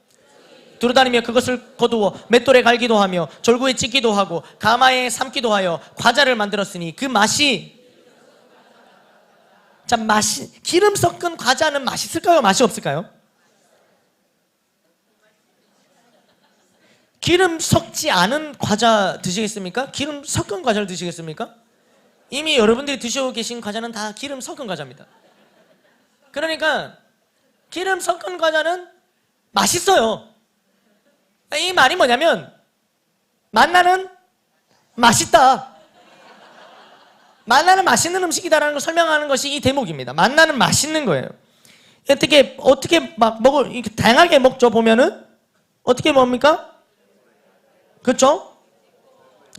두루다니며 그것을 거두어 맷돌에 갈기도 하며 절구에 찢기도 하고 가마에 삶기도 하여 과자를 만들었으니 그 맛이, 자, 맛이, 기름 섞은 과자는 맛있을까요? 맛이 없을까요? 기름 섞지 않은 과자 드시겠습니까? 기름 섞은 과자를 드시겠습니까? 이미 여러분들이 드시고 계신 과자는 다 기름 섞은 과자입니다. 그러니까 기름 섞은 과자는 맛있어요. 이 말이 뭐냐면 만나는 맛있다. 만나는 맛있는 음식이다라는 걸 설명하는 것이 이 대목입니다. 만나는 맛있는 거예요. 어떻게 막 이렇게 다양하게 먹죠. 보면은 어떻게 먹습니까? 그렇죠?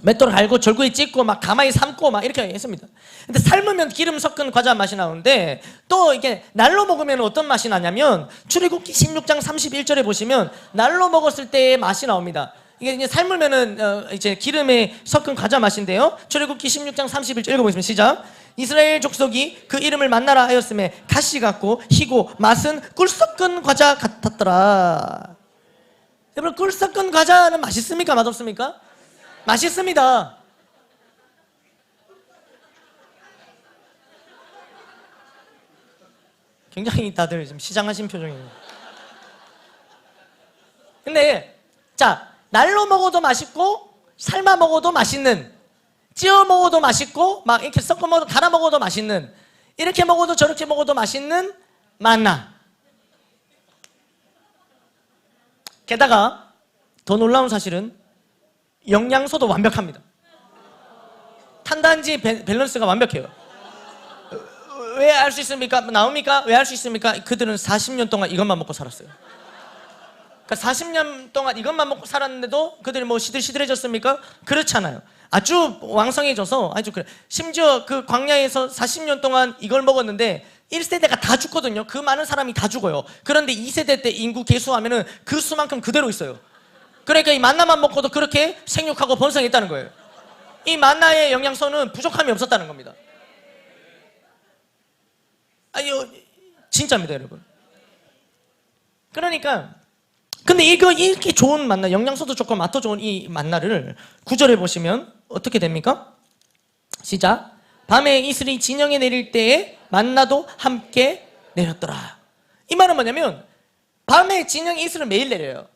맷돌 갈고 절구에 찢고 막 가마에 삶고 막 이렇게 했습니다. 근데 삶으면 기름 섞은 과자 맛이 나오는데 또 이게 날로 먹으면 어떤 맛이 나냐면 출애굽기 16장 31절에 보시면 날로 먹었을 때의 맛이 나옵니다. 이게 이제 삶으면은 이제 기름에 섞은 과자 맛인데요. 출애굽기 16장 31절 읽어보겠습니다. 시작. 이스라엘 족속이 그 이름을 만나라 하였음에 가시 같고 희고 맛은 꿀 섞은 과자 같았더라. 여러분, 꿀 섞은 과자는 맛있습니까? 맛없습니까? 맛있습니다. 굉장히 다들 지금 시장하신 표정이에요. 근데 자, 날로 먹어도 맛있고 삶아 먹어도 맛있는, 찌어 먹어도 맛있고 막 이렇게 섞어 먹어도 갈아 먹어도 맛있는, 이렇게 먹어도 저렇게 먹어도 맛있는 만나. 게다가 더 놀라운 사실은 영양소도 완벽합니다. 탄단지 밸런스가 완벽해요. 왜 알 수 있습니까? 나옵니까? 왜 알 수 있습니까? 그들은 40년 동안 이것만 먹고 살았어요. 그러니까 40년 동안 이것만 먹고 살았는데도 그들이 뭐 시들시들해졌습니까? 그렇잖아요. 아주 왕성해져서 아주 그래. 심지어 그 광야에서 40년 동안 이걸 먹었는데 1세대가 다 죽거든요. 그 많은 사람이 다 죽어요. 그런데 2세대 때 인구 계수하면은 그 수만큼 그대로 있어요. 그러니까 이 만나만 먹고도 그렇게 생육하고 번성했다는 거예요. 이 만나의 영양소는 부족함이 없었다는 겁니다. 아유, 진짜입니다, 여러분. 그러니까 근데 이거 이렇게 좋은 만나, 영양소도 좋고 맛도 좋은 이 만나를 9절에 보시면 어떻게 됩니까? 시작. 밤에 이슬이 진영에 내릴 때에 만나도 함께 내렸더라. 이 말은 뭐냐면 밤에 진영에 이슬을 매일 내려요.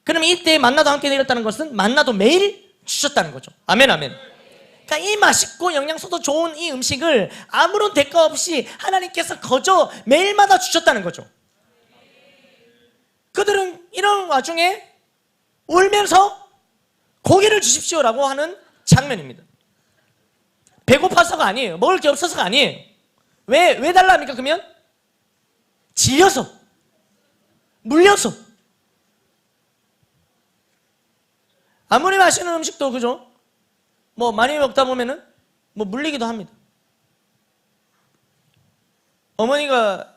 그러면 이때 만나도 함께 내렸다는 것은 만나도 매일 주셨다는 거죠. 아멘, 아멘. 그러니까 이 맛있고 영양소도 좋은 이 음식을 아무런 대가 없이 하나님께서 거저 매일마다 주셨다는 거죠. 그들은 이런 와중에 울면서 고기를 주십시오라고 하는 장면입니다. 배고파서가 아니에요. 먹을 게 없어서가 아니에요. 왜 달라 합니까? 그러면 질려서, 물려서. 아무리 맛있는 음식도 그죠? 뭐 많이 먹다 보면은 뭐 물리기도 합니다. 어머니가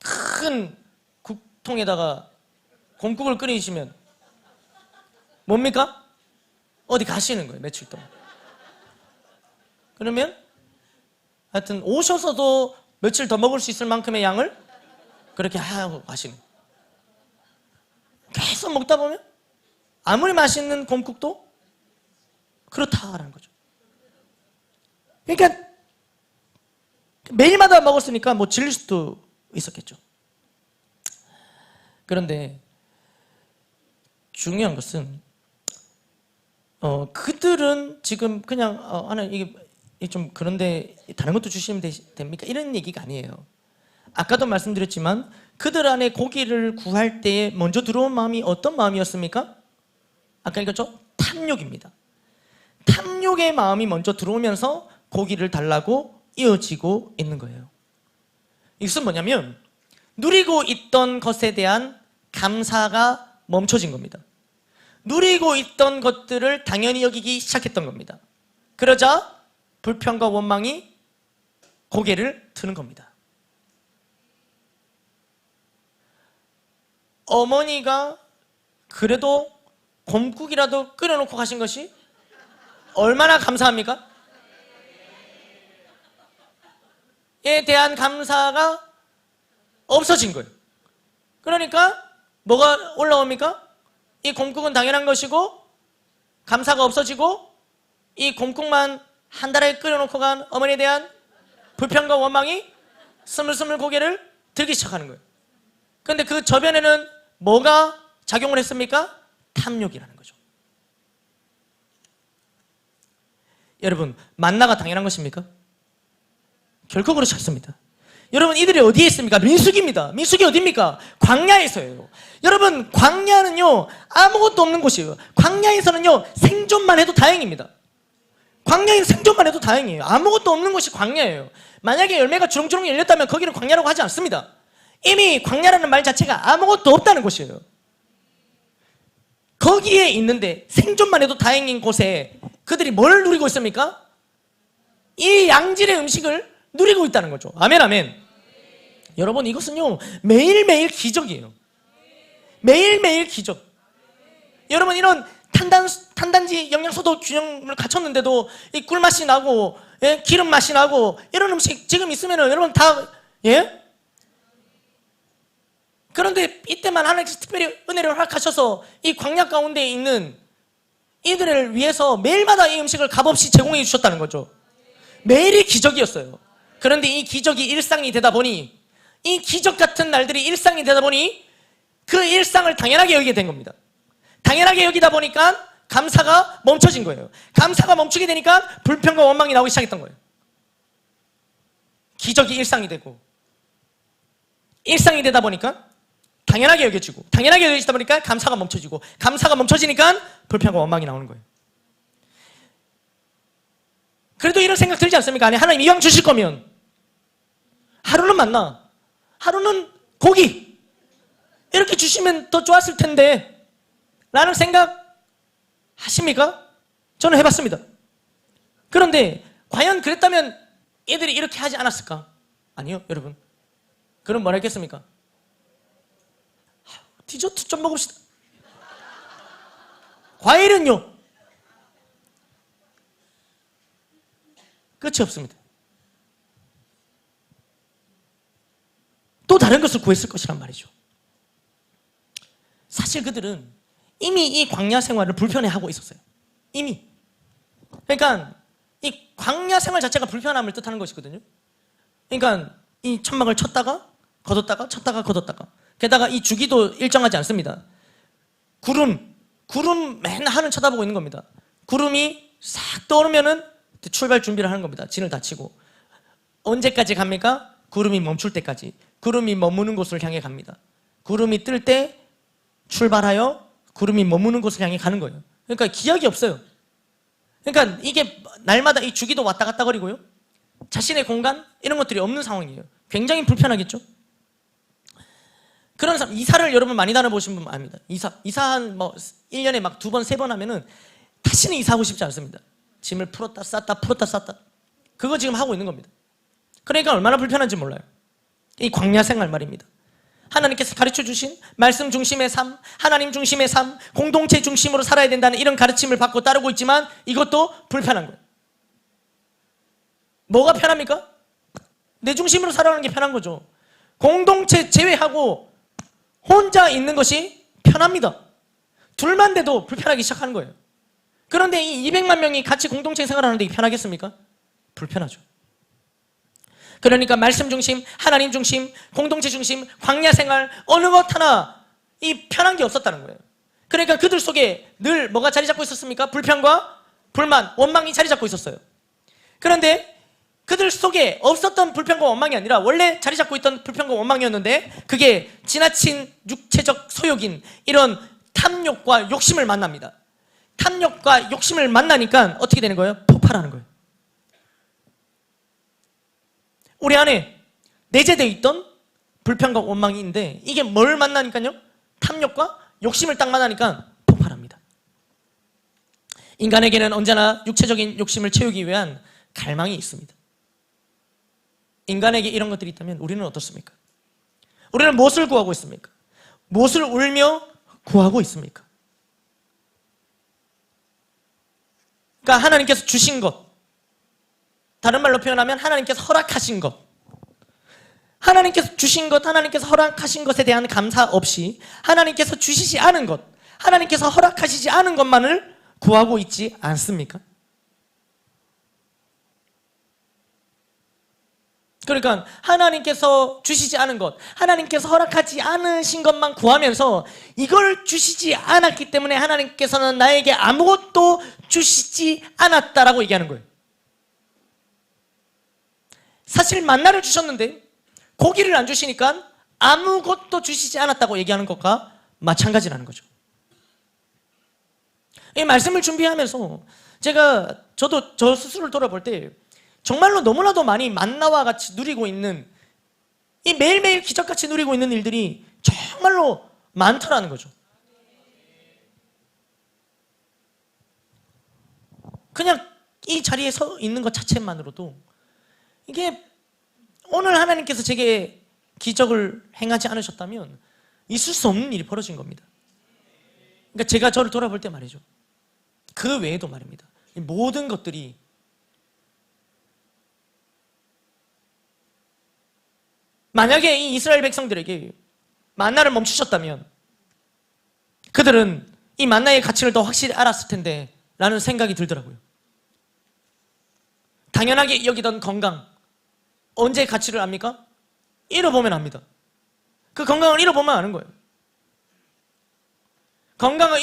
큰 국통에다가 곰국을 끓이시면 뭡니까? 어디 가시는 거예요, 며칠 동안. 그러면 하여튼 오셔서도 며칠 더 먹을 수 있을 만큼의 양을 그렇게 하고 가시는. 계속 먹다 보면 아무리 맛있는 곰국도 그렇다라는 거죠. 그러니까 매일마다 먹었으니까 뭐 질릴 수도 있었겠죠. 그런데 중요한 것은 그들은 지금 그냥 하나님 이게 좀 그런데 다른 것도 주시면 됩니까? 이런 얘기가 아니에요. 아까도 말씀드렸지만 그들 안에 고기를 구할 때에 먼저 들어온 마음이 어떤 마음이었습니까? 아까 읽었죠? 탐욕입니다. 탐욕의 마음이 먼저 들어오면서 고기를 달라고 이어지고 있는 거예요. 이것은 뭐냐면 누리고 있던 것에 대한 감사가 멈춰진 겁니다. 누리고 있던 것들을 당연히 여기기 시작했던 겁니다. 그러자 불평과 원망이 고개를 드는 겁니다. 어머니가 그래도 곰국이라도 끓여놓고 가신 것이 얼마나 감사합니까? 에 대한 감사가 없어진 거예요. 그러니까 뭐가 올라옵니까? 이 곰국은 당연한 것이고 감사가 없어지고 이 곰국만 한 달에 끓여놓고 간 어머니에 대한 불평과 원망이 스물스물 고개를 들기 시작하는 거예요. 그런데 그 저변에는 뭐가 작용을 했습니까? 탐욕이라는 거죠. 여러분, 만나가 당연한 것입니까? 결코 그렇지 않습니다. 여러분, 이들이 어디에 있습니까? 민수기입니다. 민수기 어디입니까? 광야에서예요. 여러분, 광야는요 아무것도 없는 곳이에요. 광야에서는요 생존만 해도 다행입니다. 광야에는 생존만 해도 다행이에요. 아무것도 없는 곳이 광야예요. 만약에 열매가 주렁주렁 열렸다면 거기는 광야라고 하지 않습니다. 이미 광야라는 말 자체가 아무것도 없다는 곳이에요. 거기에 있는데 생존만 해도 다행인 곳에 그들이 뭘 누리고 있습니까? 이 양질의 음식을 누리고 있다는 거죠. 아멘, 아멘. 여러분, 이것은요 매일매일 기적이에요. 매일매일 기적. 여러분, 이런 탄단지 영양소도 균형을 갖췄는데도 이 꿀맛이 나고 기름 맛이 나고 이런 음식 지금 있으면 여러분 다 그런데 이때만 하나님께서 특별히 은혜를 허락하셔서 이 광야 가운데 있는 이들을 위해서 매일마다 이 음식을 값없이 제공해 주셨다는 거죠. 매일이 기적이었어요. 그런데 이 기적이 일상이 되다 보니 이 기적 같은 날들이 일상이 되다 보니 그 일상을 당연하게 여기게 된 겁니다. 당연하게 여기다 보니까 감사가 멈춰진 거예요. 감사가 멈추게 되니까 불평과 원망이 나오기 시작했던 거예요. 기적이 일상이 되고 일상이 되다 보니까 당연하게 여겨지고 당연하게 여겨지다 보니까 감사가 멈춰지고 감사가 멈춰지니까 불평과 원망이 나오는 거예요. 그래도 이런 생각 들지 않습니까? 아니, 하나님 이왕 주실 거면 하루는 만나, 하루는 고기 이렇게 주시면 더 좋았을 텐데 라는 생각 하십니까? 저는 해봤습니다. 그런데 과연 그랬다면 애들이 이렇게 하지 않았을까? 아니요, 여러분. 그럼 뭐라 했겠습니까? 디저트 좀 먹읍시다. 과일은요? 끝이 없습니다. 또 다른 것을 구했을 것이란 말이죠. 사실 그들은 이미 이 광야 생활을 불편해하고 있었어요. 이미. 그러니까 이 광야 생활 자체가 불편함을 뜻하는 것이거든요. 그러니까 이 천막을 쳤다가 걷었다가 쳤다가 걷었다가 게다가 이 주기도 일정하지 않습니다. 구름 맨 하늘 쳐다보고 있는 겁니다. 구름이 싹 떠오르면은 출발 준비를 하는 겁니다. 진을 다치고. 언제까지 갑니까? 구름이 멈출 때까지. 구름이 머무는 곳을 향해 갑니다. 구름이 뜰 때 출발하여 구름이 머무는 곳을 향해 가는 거예요. 그러니까 기약이 없어요. 그러니까 이게 날마다 이 주기도 왔다 갔다 거리고요. 자신의 공간 이런 것들이 없는 상황이에요. 굉장히 불편하겠죠? 그런 사람, 이사를 여러분 많이 다녀보신 분 압니다. 이사한 1년에 막 2번, 3번 하면은 다시는 이사하고 싶지 않습니다. 짐을 풀었다 쌌다 풀었다 쌌다. 그거 지금 하고 있는 겁니다. 그러니까 얼마나 불편한지 몰라요. 이 광야 생활 말입니다. 하나님께서 가르쳐 주신 말씀 중심의 삶, 하나님 중심의 삶, 공동체 중심으로 살아야 된다는 이런 가르침을 받고 따르고 있지만 이것도 불편한 거예요. 뭐가 편합니까? 내 중심으로 살아가는 게 편한 거죠. 공동체 제외하고 혼자 있는 것이 편합니다. 둘만 돼도 불편하기 시작하는 거예요. 그런데 이 200만 명이 같이 공동체 생활하는데 이게 편하겠습니까? 불편하죠. 그러니까 말씀 중심, 하나님 중심, 공동체 중심, 광야 생활 어느 것 하나 이 편한 게 없었다는 거예요. 그러니까 그들 속에 늘 뭐가 자리 잡고 있었습니까? 불평과 불만, 원망이 자리 잡고 있었어요. 그런데 그들 속에 없었던 불평과 원망이 아니라 원래 자리 잡고 있던 불평과 원망이었는데 그게 지나친 육체적 소욕인 이런 탐욕과 욕심을 만납니다. 탐욕과 욕심을 만나니까 어떻게 되는 거예요? 폭발하는 거예요. 우리 안에 내재되어 있던 불평과 원망이 있는데 이게 뭘 만나니까요? 탐욕과 욕심을 딱 만나니까 폭발합니다. 인간에게는 언제나 육체적인 욕심을 채우기 위한 갈망이 있습니다. 인간에게 이런 것들이 있다면 우리는 어떻습니까? 우리는 무엇을 구하고 있습니까? 무엇을 울며 구하고 있습니까? 그러니까 하나님께서 주신 것, 다른 말로 표현하면 하나님께서 허락하신 것, 하나님께서 주신 것, 하나님께서 허락하신 것에 대한 감사 없이 하나님께서 주시지 않은 것, 하나님께서 허락하시지 않은 것만을 구하고 있지 않습니까? 그러니까 하나님께서 주시지 않은 것, 하나님께서 허락하지 않으신 것만 구하면서 이걸 주시지 않았기 때문에 하나님께서는 나에게 아무것도 주시지 않았다라고 얘기하는 거예요. 사실 만나를 주셨는데 고기를 안 주시니까 아무것도 주시지 않았다고 얘기하는 것과 마찬가지라는 거죠. 이 말씀을 준비하면서 저도 저 스스로를 돌아볼 때 정말로 너무나도 많이 만나와 같이 누리고 있는, 이 매일매일 기적같이 누리고 있는 일들이 정말로 많더라는 거죠. 그냥 이 자리에 서 있는 것 자체만으로도 이게 오늘 하나님께서 제게 기적을 행하지 않으셨다면 있을 수 없는 일이 벌어진 겁니다. 그러니까 제가 저를 돌아볼 때 말이죠. 그 외에도 말입니다. 이 모든 것들이 만약에 이 이스라엘 백성들에게 만나를 멈추셨다면 그들은 이 만나의 가치를 더 확실히 알았을 텐데 라는 생각이 들더라고요. 당연하게 여기던 건강, 언제 가치를 압니까? 잃어보면 압니다. 그 건강을 잃어보면 아는 거예요. 건강을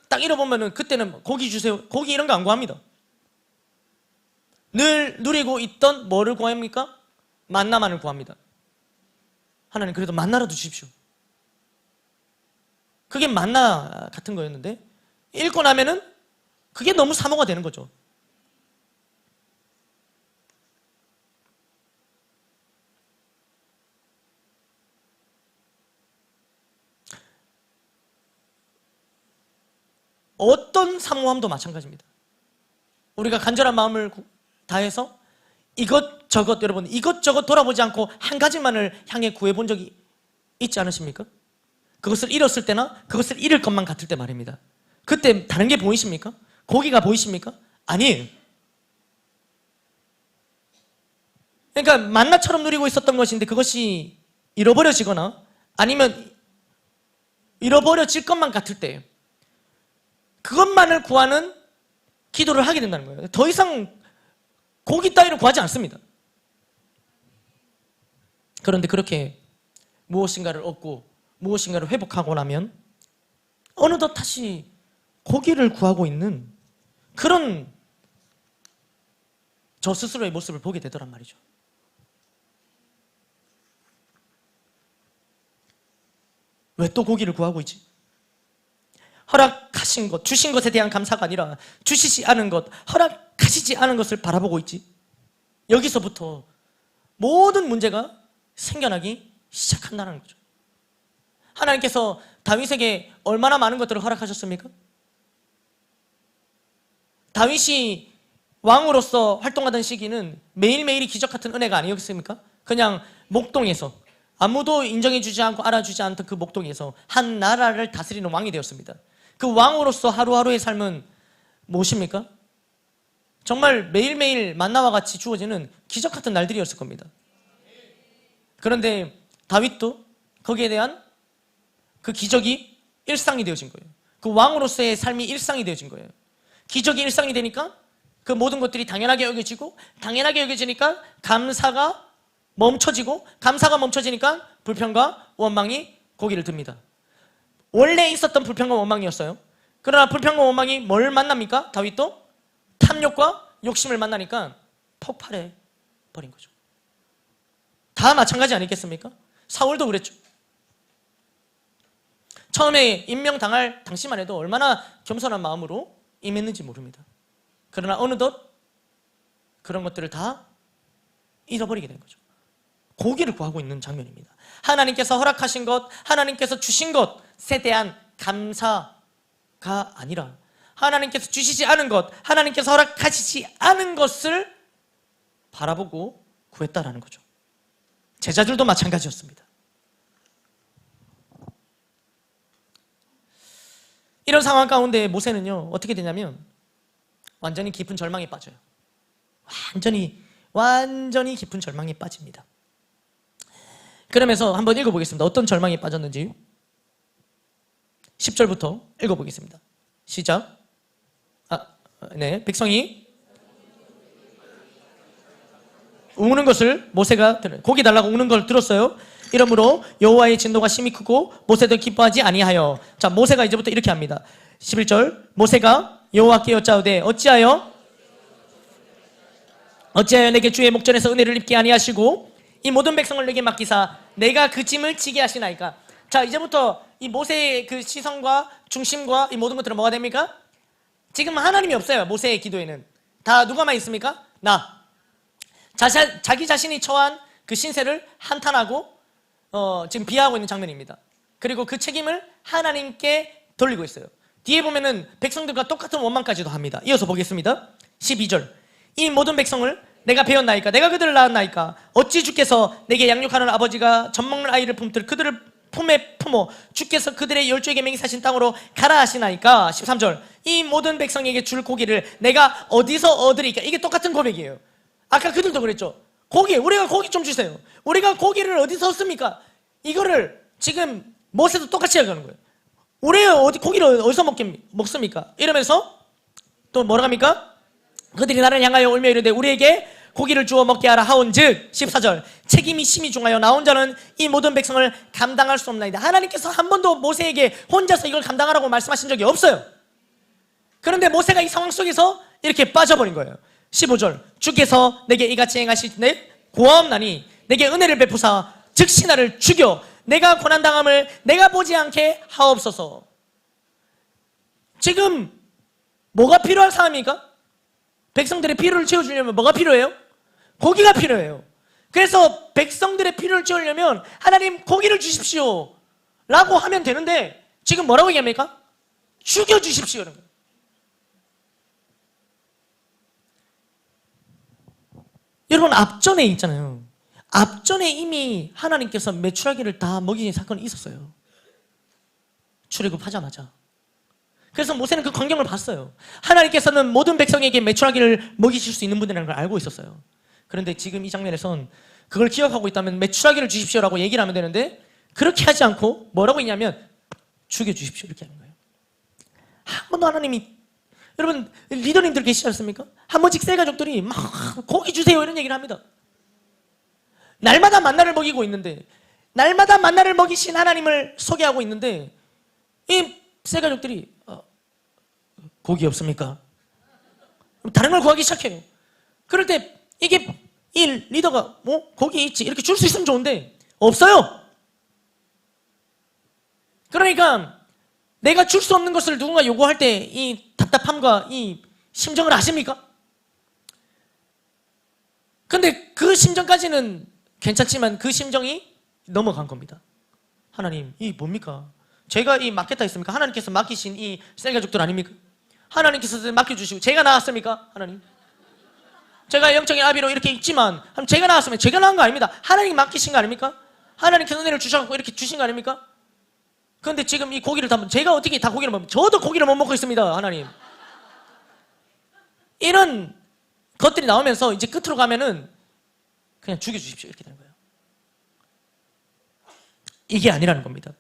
딱 잃어보면은 그때는 고기 주세요, 고기 이런 거 안 구합니다. 늘 누리고 있던 뭐를 구합니까? 만나만을 구합니다. 하나님 그래도 만나라도 주십시오. 그게 만나 같은 거였는데 읽고 나면은 그게 너무 사모가 되는 거죠. 어떤 사모함도 마찬가지입니다. 우리가 간절한 마음을 다해서 이것저것, 여러분 이것저것 돌아보지 않고 한 가지만을 향해 구해본 적이 있지 않으십니까? 그것을 잃었을 때나 그것을 잃을 것만 같을 때 말입니다. 그때 다른 게 보이십니까? 고기가 보이십니까? 아니에요. 그러니까 만나처럼 누리고 있었던 것인데 그것이 잃어버려지거나 아니면 잃어버려질 것만 같을 때 그것만을 구하는 기도를 하게 된다는 거예요. 더 이상 고기 따위를 구하지 않습니다. 그런데 그렇게 무엇인가를 얻고 무엇인가를 회복하고 나면 어느덧 다시 고기를 구하고 있는 그런 저 스스로의 모습을 보게 되더란 말이죠. 왜 또 고기를 구하고 있지? 허락하신 것, 주신 것에 대한 감사가 아니라 주시지 않은 것, 허락하시지 않은 것을 바라보고 있지. 여기서부터 모든 문제가 생겨나기 시작한다는 거죠. 하나님께서 다윗에게 얼마나 많은 것들을 허락하셨습니까? 다윗이 왕으로서 활동하던 시기는 매일매일이 기적 같은 은혜가 아니었습니까? 그냥 목동에서 아무도 인정해주지 않고 알아주지 않던 그 목동에서 한 나라를 다스리는 왕이 되었습니다. 그 왕으로서 하루하루의 삶은 무엇입니까? 정말 매일매일 만나와 같이 주어지는 기적 같은 날들이었을 겁니다. 그런데 다윗도 거기에 대한 그 기적이 일상이 되어진 거예요. 그 왕으로서의 삶이 일상이 되어진 거예요. 기적이 일상이 되니까 그 모든 것들이 당연하게 여겨지고, 당연하게 여겨지니까 감사가 멈춰지고, 감사가 멈춰지니까 불평과 원망이 고기를 듭니다. 원래 있었던 불평과 원망이었어요. 그러나 불평과 원망이 뭘 만납니까? 다윗도 탐욕과 욕심을 만나니까 폭발해 버린 거죠. 다 마찬가지 아니겠습니까? 사울도 그랬죠. 처음에 임명당할 당시만 해도 얼마나 겸손한 마음으로 임했는지 모릅니다. 그러나 어느덧 그런 것들을 다 잊어버리게 된 거죠. 고기를 구하고 있는 장면입니다. 하나님께서 허락하신 것, 하나님께서 주신 것에 대한 감사가 아니라 하나님께서 주시지 않은 것, 하나님께서 허락하시지 않은 것을 바라보고 구했다라는 거죠. 제자들도 마찬가지였습니다. 이런 상황 가운데 모세는요, 어떻게 되냐면 완전히 깊은 절망에 빠져요. 완전히 깊은 절망에 빠집니다. 그러면서 한번 읽어보겠습니다. 어떤 절망에 빠졌는지 10절부터 읽어보겠습니다. 시작. 백성이 우는 것을 모세가 고기 달라고 우는 걸 들었어요. 이러므로 여호와의 진노가 심히 크고 모세도 기뻐하지 아니하여. 자, 모세가 이제부터 이렇게 합니다. 11절. 모세가 여호와께 여짜오되 어찌하여 내게 주의 목전에서 은혜를 입게 아니하시고 이 모든 백성을 내게 맡기사 내가 그 짐을 지게 하시나이까. 자, 이제부터 이 모세의 그 시선과 중심과 이 모든 것들은 뭐가 됩니까? 지금 하나님이 없어요. 모세의 기도에는 다 누가만 있습니까? 자기 자신이 처한 그 신세를 한탄하고 지금 비하하고 있는 장면입니다. 그리고 그 책임을 하나님께 돌리고 있어요. 뒤에 보면은 백성들과 똑같은 원망까지도 합니다. 이어서 보겠습니다. 12절. 이 모든 백성을 내가 배웠나이까, 내가 그들을 낳았나이까, 어찌 주께서 내게 양육하는 아버지가 젖먹는 아이를 품듯 그들을 품에 품어 주께서 그들의 열조에게 맹세하신 땅으로 가라 하시나이까. 13절. 이 모든 백성에게 줄 고기를 내가 어디서 얻으리까. 이게 똑같은 고백이에요. 아까 그들도 그랬죠. 우리가 고기 좀 주세요. 우리가 고기를 어디서 얻습니까? 이거를 지금 모세도 똑같이 하는 거예요. 우리가 고기를 어디서 먹습니까? 이러면서 또 뭐라 합니까? 그들이 나를 향하여 울며 이르되 우리에게 고기를 주어 먹게 하라 하온즉. 14절. 책임이 심히 중하여 나 혼자는 이 모든 백성을 감당할 수 없나이다. 하나님께서 한 번도 모세에게 혼자서 이걸 감당하라고 말씀하신 적이 없어요. 그런데 모세가 이 상황 속에서 이렇게 빠져버린 거예요. 15절. 주께서 내게 이같이 행하시되 고하옵나니 내게 은혜를 베푸사 즉시 나를 죽여 내가 고난당함을 내가 보지 않게 하옵소서. 지금 뭐가 필요한 상황입니까? 백성들의 필요를 채워주려면 뭐가 필요해요? 고기가 필요해요. 그래서 백성들의 필요를 채우려면 하나님 고기를 주십시오 라고 하면 되는데 지금 뭐라고 얘기합니까? 죽여주십시오. 여러분, 앞전에 있잖아요. 앞전에 이미 하나님께서 메추라기를 다 먹이는 사건이 있었어요. 출애굽하자마자. 그래서 모세는 그 광경을 봤어요. 하나님께서는 모든 백성에게 메추라기를 먹이실 수 있는 분이라는 걸 알고 있었어요. 그런데 지금 이 장면에선 그걸 기억하고 있다면 메추라기를 주십시오라고 얘기를 하면 되는데 그렇게 하지 않고 뭐라고 했냐면 죽여주십시오 이렇게 하는 거예요. 한 번도 하나님이, 여러분 리더님들 계시지 않습니까? 한 번씩 새 가족들이 막 고기 주세요 이런 얘기를 합니다. 날마다 만나를 먹이고 있는데, 날마다 만나를 먹이신 하나님을 소개하고 있는데 이 새 가족들이 고기 없습니까? 다른 걸 구하기 시작해요. 그럴 때 이 리더가 고기 있지 이렇게 줄 수 있으면 좋은데 없어요. 그러니까 내가 줄 수 없는 것을 누군가 요구할 때 이 답답함과 이 심정을 아십니까? 근데 그 심정까지는 괜찮지만 그 심정이 넘어간 겁니다. 하나님, 이 뭡니까? 제가 이 맡겠다 했습니까? 하나님께서 맡기신 이 셀가족들 아닙니까? 하나님께서 맡겨주시고 제가 나왔습니까? 하나님, 제가 영적인 아비로 이렇게 있지만 제가 나왔으면 제가 나온 거 아닙니다. 하나님 맡기신 거 아닙니까? 하나님께서 은혜를 주셔서 이렇게 주신 거 아닙니까? 그런데 지금 이 고기를 다 제가 어떻게 다 고기를 먹습니까? 저도 고기를 못 먹고 있습니다. 하나님, 이런 것들이 나오면서 이제 끝으로 가면은 그냥 죽여주십시오 이렇게 되는 거예요. 이게 아니라는 겁니다.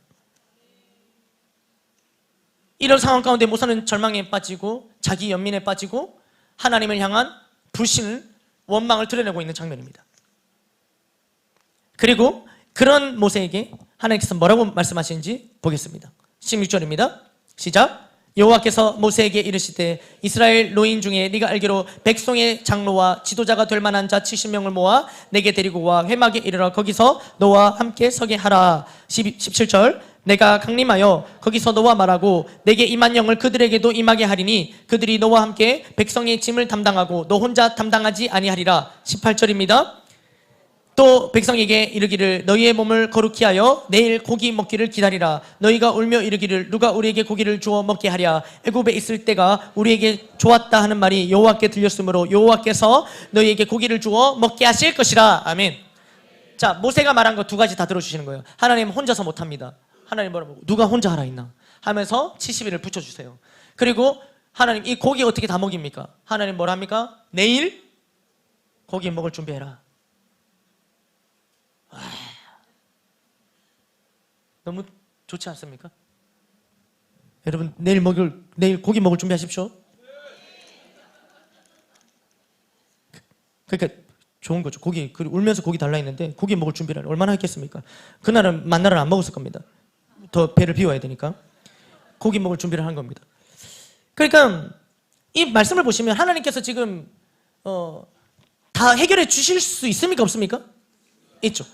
이런 상황 가운데 모세는 절망에 빠지고 자기 연민에 빠지고 하나님을 향한 불신을, 원망을 드러내고 있는 장면입니다. 그리고 그런 모세에게 하나님께서 뭐라고 말씀하시는지 보겠습니다. 16절입니다. 시작. 여호와께서 모세에게 이르시되 이스라엘 노인 중에 네가 알기로 백성의 장로와 지도자가 될 만한 자 70명을 모아 내게 데리고 와 회막에 이르러 거기서 너와 함께 서게 하라. 17절. 내가 강림하여 거기서 너와 말하고 내게 임한 영을 그들에게도 임하게 하리니 그들이 너와 함께 백성의 짐을 담당하고 너 혼자 담당하지 아니하리라. 18절입니다. 또 백성에게 이르기를 너희의 몸을 거룩히 하여 내일 고기 먹기를 기다리라. 너희가 울며 이르기를 누가 우리에게 고기를 주어 먹게 하랴. 애굽에 있을 때가 우리에게 좋았다 하는 말이 여호와께 들렸으므로 여호와께서 너희에게 고기를 주어 먹게 하실 것이라. 아멘. 자, 모세가 말한 거 두 가지 다 들어주시는 거예요. 하나님 혼자서 못합니다. 하나님 뭐라고 누가 혼자 하라 있나 하면서 70일을 붙여주세요. 그리고 하나님 이 고기 어떻게 다 먹입니까? 하나님 뭐라 합니까? 내일 고기 먹을 준비해라. 너무 좋지 않습니까? 여러분 내일 고기 먹을 준비하십시오. 그러니까 좋은 거죠. 고기 울면서 고기 달라 했는데 고기 먹을 준비를 얼마나 했겠습니까? 그날은 만나를 안 먹었을 겁니다. 더 배를 비워야 되니까 고기 먹을 준비를 한 겁니다. 그러니까 이 말씀을 보시면 하나님께서 지금 다 해결해 주실 수 있습니까? 없습니까? 있죠.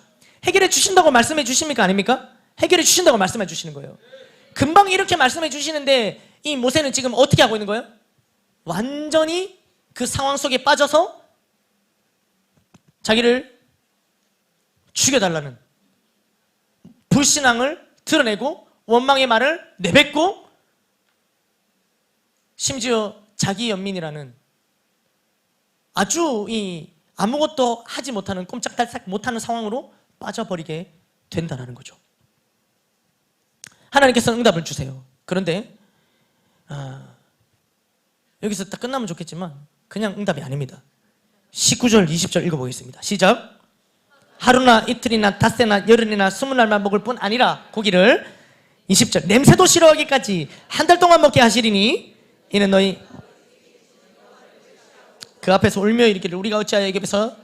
해결해 주신다고 말씀해 주십니까? 아닙니까? 해결해 주신다고 말씀해 주시는 거예요. 금방 이렇게 말씀해 주시는데 이 모세는 지금 어떻게 하고 있는 거예요? 완전히 그 상황 속에 빠져서 자기를 죽여달라는 불신앙을 드러내고 원망의 말을 내뱉고 심지어 자기 연민이라는 아주 아무것도 하지 못하는 꼼짝달싹 못하는 상황으로 빠져버리게 된다는 거죠. 하나님께서는 응답을 주세요. 그런데 여기서 딱 끝나면 좋겠지만 그냥 응답이 아닙니다. 19절 20절 읽어보겠습니다. 시작. 하루나 이틀이나 닷새나 열흘이나 20날만 먹을 뿐 아니라 고기를 20절 냄새도 싫어하기까지 한 달 동안 먹게 하시리니 이는 너희 그 앞에서 울며 이르기를 우리가 어찌하여 애굽에서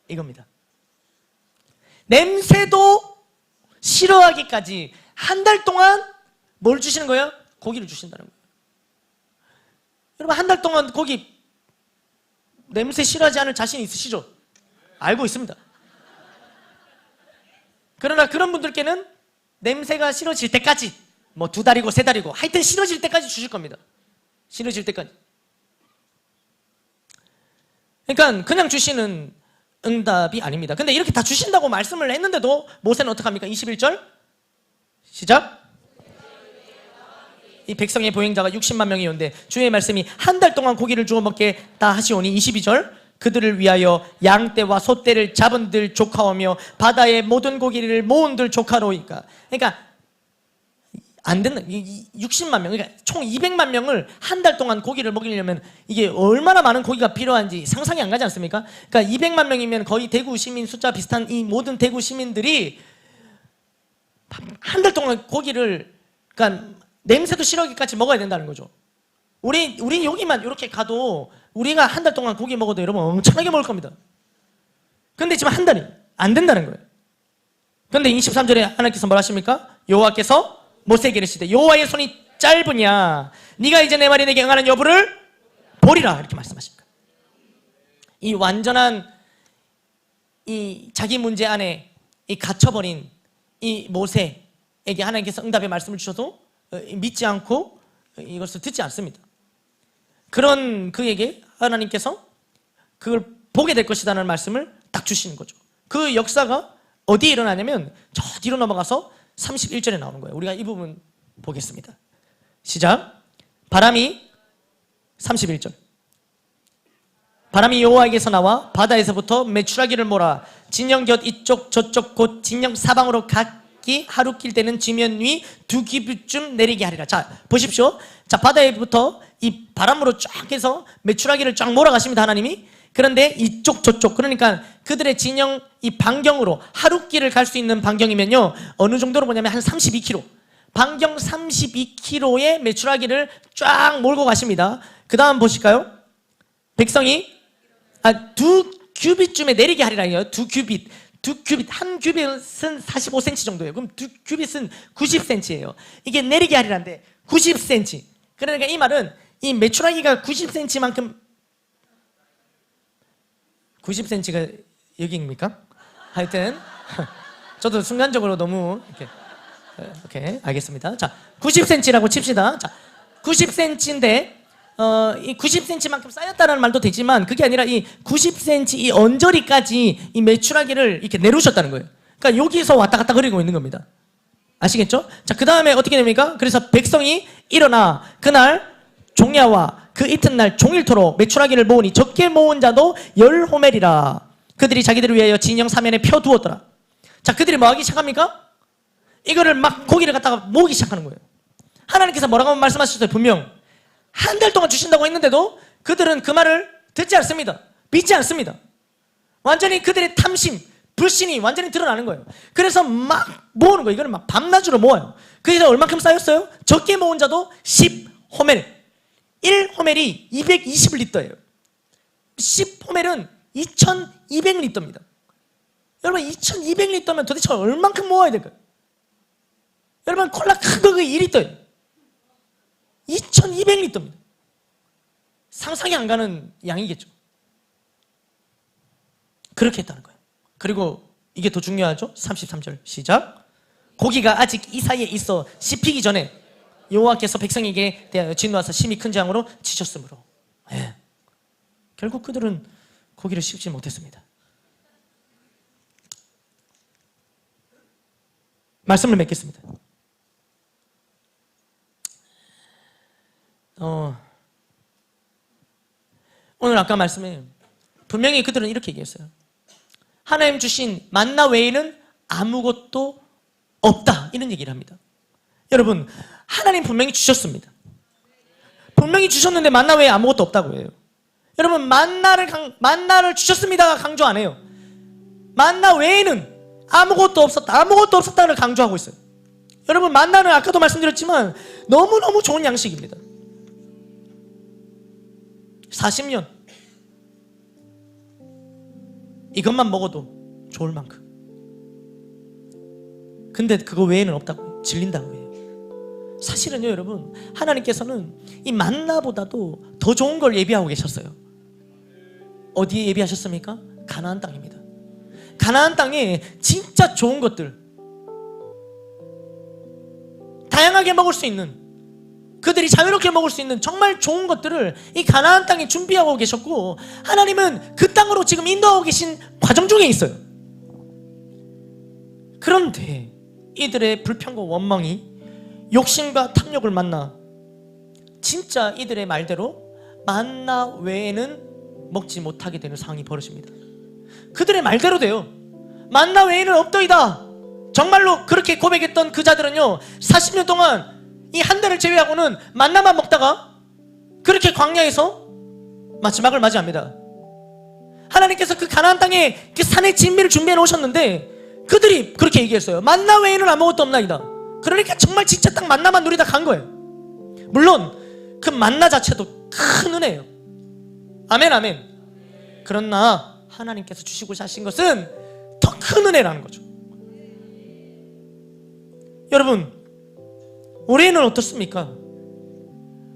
이겁니다. 냄새도 싫어하기까지 한 달 동안 뭘 주시는 거예요? 고기를 주신다는 거예요. 여러분 한 달 동안 고기 냄새 싫어하지 않을 자신 있으시죠? 알고 있습니다. 그러나 그런 분들께는 냄새가 싫어질 때까지 뭐 2달이고 3달이고 하여튼 싫어질 때까지 주실 겁니다. 싫어질 때까지. 그러니까 그냥 주시는 응답이 아닙니다. 근데 이렇게 다 주신다고 말씀을 했는데도 모세는 어떡합니까? 21절 시작. 이 백성의 보행자가 60만 명이 오는데 주의 말씀이 한 달 동안 고기를 주워 먹게 다 하시오니 22절 그들을 위하여 양떼와 소떼를 잡은들 조카오며 바다의 모든 고기를 모은들 조카로이까. 그러니까 안 된다. 60만 명, 그러니까 총 200만 명을 한 달 동안 고기를 먹이려면 이게 얼마나 많은 고기가 필요한지 상상이 안 가지 않습니까? 그러니까 200만 명이면 거의 대구 시민 숫자 비슷한 이 모든 대구 시민들이 한 달 동안 고기를 그러니까 냄새도 싫어하기까지 먹어야 된다는 거죠. 우리 여기만 이렇게 가도 우리가 한 달 동안 고기 먹어도 여러분 엄청나게 먹을 겁니다. 근데 지금 한 달이 안 된다는 거예요. 근데 23절에 하나님께서 뭐라 하십니까? 여호와께서 모세에게 이르시되 여호와의 손이 짧으냐 네가 이제 내 말이 내게 응하는 여부를 보리라 이렇게 말씀하십니까? 이 완전한 이 자기 문제 안에 이 갇혀버린 이 모세에게 하나님께서 응답의 말씀을 주셔도 믿지 않고 이것을 듣지 않습니다. 그런 그에게 하나님께서 그걸 보게 될 것이라는 말씀을 딱 주시는 거죠. 그 역사가 어디에 일어나냐면 저 뒤로 넘어가서 31절에 나오는 거예요. 우리가 이 부분 보겠습니다. 시작. 바람이 31절 바람이 여호와에게서 나와 바다에서부터 메추라기를 몰아 진영 곁 이쪽 저쪽 곧 진영 사방으로 바퀴 하루 낄 때는 지면 위 2규빗쯤 내리게 하리라. 자, 보십시오. 자, 바다에부터 이 바람으로 쫙 해서 메추라기를 쫙 몰아가십니다, 하나님이. 그런데 이쪽 저쪽, 그러니까 그들의 진영 이 반경으로 하루 길을 갈 수 있는 반경이면요, 어느 정도로 보냐면 한 32km, 반경 32km의 메추라기를 쫙 몰고 가십니다. 그 다음 보실까요? 백성이 2규빗쯤에 내리게 하리라. 2규빗. 한 규빗은 45cm 정도예요. 그럼 2규빗은 90cm예요. 이게 내리게 하리라인데 90cm. 그러니까 이 말은 이 메추라기가 90cm만큼 90cm가 여기입니까? 하여튼 저도 순간적으로 너무 이렇게 오케이, 알겠습니다. 자, 90cm라고 칩시다. 자, 90cm인데 이 90cm만큼 쌓였다는 말도 되지만 그게 아니라 이 90cm 이 언저리까지 이 메추라기를 이렇게 내놓으셨다는 거예요. 그러니까 여기서 왔다 갔다 거리고 있는 겁니다. 아시겠죠? 자, 그 다음에 어떻게 됩니까? 그래서 백성이 일어나 그날 종야와 그 이튿날 종일토록 메추라기를 모으니 적게 모은 자도 10호멜이라. 그들이 자기들을 위하여 진영 사면에 펴두었더라. 자, 그들이 뭐 하기 시작합니까? 이거를 막 고기를 갖다가 모으기 시작하는 거예요. 하나님께서 뭐라고 말씀하셨어요? 분명 한 달 동안 주신다고 했는데도 그들은 그 말을 듣지 않습니다. 믿지 않습니다. 완전히 그들의 탐심, 불신이 완전히 드러나는 거예요. 그래서 막 모으는 거예요. 이거는 막 밤낮으로 모아요. 그래서 얼만큼 쌓였어요? 적게 모은 자도 10호멜. 1호멜이 220리터예요. 10호멜은 2200리터입니다. 여러분, 2200리터면 도대체 얼만큼 모아야 될까요? 여러분, 콜라 큰 거 2리터예요. 2200리터입니다. 상상이 안 가는 양이겠죠. 그렇게 했다는 거예요. 그리고 이게 더 중요하죠. 33절 시작. 고기가 아직 이 사이에 있어 씹히기 전에 여호와께서 백성에게 대하여 진노하사 심히 큰 재앙으로 치셨으므로, 예. 결국 그들은 고기를 씹지 못했습니다. 말씀을 맺겠습니다. 오늘 아까 말씀에 분명히 그들은 이렇게 얘기했어요. 하나님 주신 만나 외에는 아무것도 없다, 이런 얘기를 합니다. 여러분, 하나님 분명히 주셨습니다. 분명히 주셨는데 만나 외에 아무것도 없다고 해요. 여러분, 만나를 주셨습니다가 강조 안 해요. 만나 외에는 아무것도 없었다를 강조하고 있어요. 여러분, 만나는 아까도 말씀드렸지만 너무너무 좋은 양식입니다. 40년 이것만 먹어도 좋을 만큼. 근데 그거 외에는 없다고요. 질린다고 해요. 사실은요, 여러분, 하나님께서는 이 만나보다도 더 좋은 걸 예비하고 계셨어요. 어디에 예비하셨습니까? 가나안 땅입니다. 가나안 땅에 진짜 좋은 것들, 다양하게 먹을 수 있는, 그들이 자유롭게 먹을 수 있는 정말 좋은 것들을 이 가나안 땅에 준비하고 계셨고, 하나님은 그 땅으로 지금 인도하고 계신 과정 중에 있어요. 그런데 이들의 불평과 원망이 욕심과 탐욕을 만나 진짜 이들의 말대로 만나 외에는 먹지 못하게 되는 상황이 벌어집니다. 그들의 말대로 돼요. 만나 외에는 없더이다. 정말로 그렇게 고백했던 그 자들은요, 40년 동안 이 한 달을 제외하고는 만나만 먹다가 그렇게 광야에서 마지막을 맞이합니다. 하나님께서 그 가나안 땅에 그 산의 진미를 준비해 놓으셨는데 그들이 그렇게 얘기했어요. 만나 외에는 아무것도 없나이다. 그러니까 정말 진짜 딱 만나만 누리다 간 거예요. 물론 그 만나 자체도 큰 은혜예요. 아멘, 아멘. 그러나 하나님께서 주시고자 하신 것은 더 큰 은혜라는 거죠. 여러분, 우리는 어떻습니까?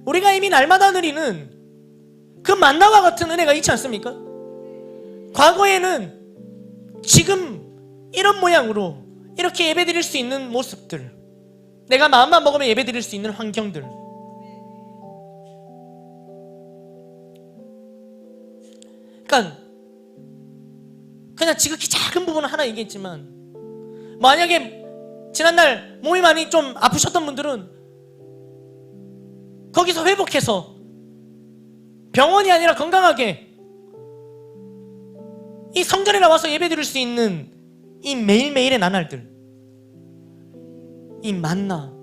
우리가 이미 날마다 누리는 그 만나와 같은 은혜가 있지 않습니까? 과거에는 지금 이런 모양으로 이렇게 예배드릴 수 있는 모습들, 내가 마음만 먹으면 예배드릴 수 있는 환경들, 그러니까 그냥 지극히 작은 부분은 하나 얘기했지만, 만약에 지난날 몸이 많이 좀 아프셨던 분들은 거기서 회복해서 병원이 아니라 건강하게 이 성전에 나와서 예배드릴 수 있는 이 매일매일의 나날들, 이 만나,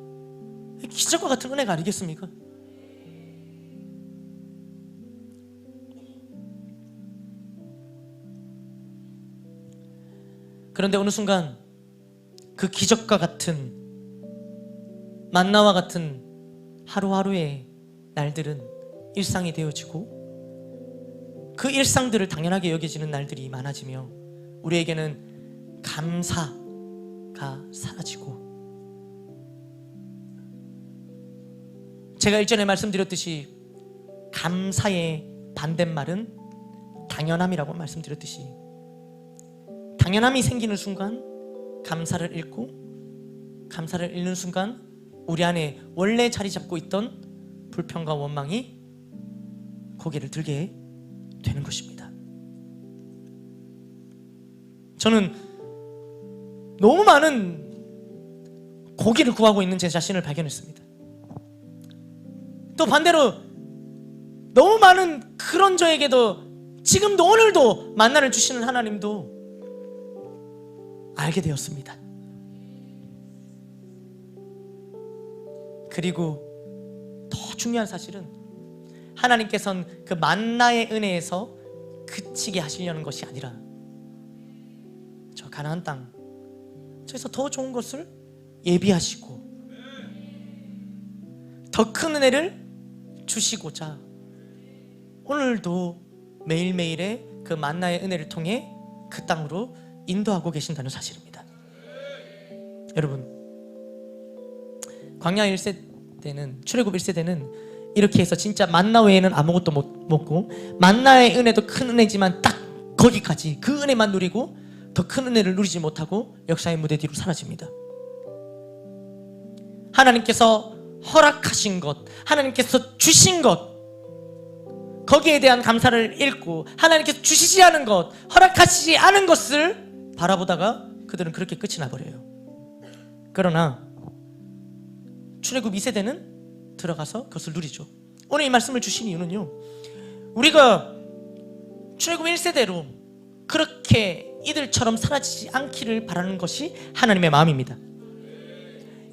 기적과 같은 은혜가 아니겠습니까? 그런데 어느 순간 그 기적과 같은 만나와 같은 하루하루의 날들은 일상이 되어지고 그 일상들을 당연하게 여겨지는 날들이 많아지며 우리에게는 감사가 사라지고, 제가 일전에 말씀드렸듯이 감사의 반대말은 당연함이라고 말씀드렸듯이, 당연함이 생기는 순간 감사를 잃고, 감사를 잃는 순간 우리 안에 원래 자리 잡고 있던 불평과 원망이 고개를 들게 되는 것입니다. 저는 너무 많은 고기를 구하고 있는 제 자신을 발견했습니다. 또 반대로 너무 많은 그런 저에게도 지금도 오늘도 만나를 주시는 하나님도 알게 되었습니다. 그리고 더 중요한 사실은 하나님께서는 그 만나의 은혜에서 그치게 하시려는 것이 아니라 저 가나안 땅, 저에서 더 좋은 것을 예비하시고 더 큰 은혜를 주시고자 오늘도 매일매일의 그 만나의 은혜를 통해 그 땅으로 인도하고 계신다는 사실입니다. 여러분, 광야 1세대는, 출애굽 1세대는 이렇게 해서 진짜 만나 외에는 아무것도 못 먹고, 만나의 은혜도 큰 은혜지만 딱 거기까지 그 은혜만 누리고 더 큰 은혜를 누리지 못하고 역사의 무대 뒤로 사라집니다. 하나님께서 허락하신 것, 하나님께서 주신 것, 거기에 대한 감사를 잃고 하나님께서 주시지 않은 것, 허락하시지 않은 것을 바라보다가 그들은 그렇게 끝이 나버려요. 그러나 출애굽 2세대는 들어가서 그것을 누리죠. 오늘 이 말씀을 주신 이유는요, 우리가 출애굽 1세대로 그렇게 이들처럼 사라지지 않기를 바라는 것이 하나님의 마음입니다.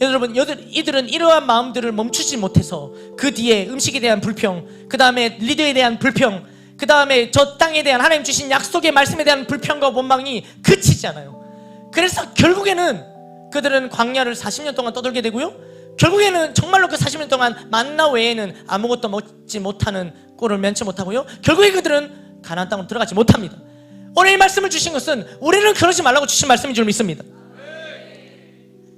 여러분, 이들은 이러한 마음들을 멈추지 못해서 그 뒤에 음식에 대한 불평, 그 다음에 리더에 대한 불평, 그 다음에 저 땅에 대한 하나님 주신 약속의 말씀에 대한 불평과 원망이 그치지 않아요. 그래서 결국에는 그들은 광야를 40년 동안 떠돌게 되고요, 결국에는 정말로 그 40년 동안 만나 외에는 아무것도 먹지 못하는 꼴을 면치 못하고요, 결국에 그들은 가나안 땅으로 들어가지 못합니다. 오늘 이 말씀을 주신 것은 우리는 그러지 말라고 주신 말씀인 줄 믿습니다.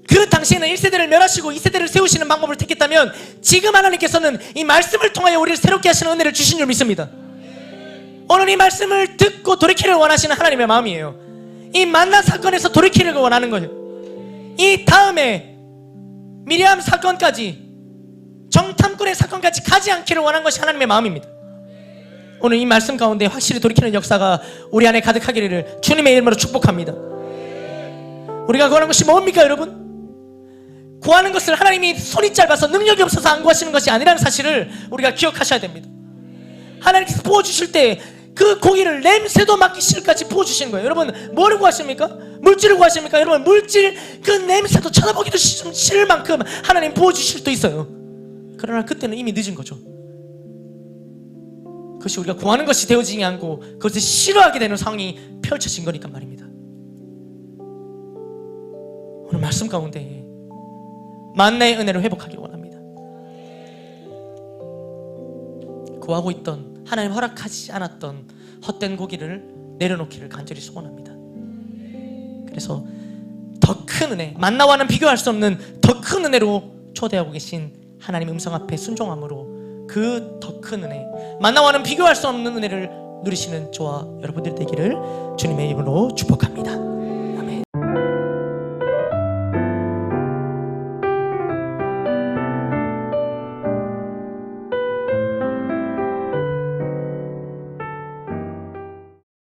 그 당시에는 1세대를 멸하시고 2세대를 세우시는 방법을 택했다면 지금 하나님께서는 이 말씀을 통하여 우리를 새롭게 하시는 은혜를 주신 줄 믿습니다. 오늘 이 말씀을 듣고 돌이키를 원하시는 하나님의 마음이에요. 이 만나 사건에서 돌이키를 원하는 거예요. 이 다음에 미리암 사건까지, 정탐꾼의 사건까지 가지 않기를 원한 것이 하나님의 마음입니다. 오늘 이 말씀 가운데 확실히 돌이키는 역사가 우리 안에 가득하기를 주님의 이름으로 축복합니다. 우리가 구하는 것이 뭡니까 여러분? 구하는 것을 하나님이 손이 짧아서 능력이 없어서 안 구하시는 것이 아니라는 사실을 우리가 기억하셔야 됩니다. 하나님께서 부어주실 때 그 고기를 냄새도 맡기 싫을까지 부어주시는 거예요. 여러분, 뭐를 구하십니까? 물질을 구하십니까? 여러분, 물질 그 냄새도 쳐다보기도 싫을 만큼 하나님 부어주실 수도 있어요. 그러나 그때는 이미 늦은 거죠. 그것이 우리가 구하는 것이 되어지지 않고 그것을 싫어하게 되는 상황이 펼쳐진 거니까 말입니다. 오늘 말씀 가운데 만나의 은혜를 회복하길 원합니다. 구하고 있던, 하나님 허락하지 않았던 헛된 고기를 내려놓기를 간절히 소원합니다. 그래서 더 큰 은혜, 만나와는 비교할 수 없는 더 큰 은혜로 초대하고 계신 하나님의 음성 앞에 순종함으로 그 더 큰 은혜, 만나와는 비교할 수 없는 은혜를 누리시는 저와 여러분들 되기를 주님의 이름으로 축복합니다.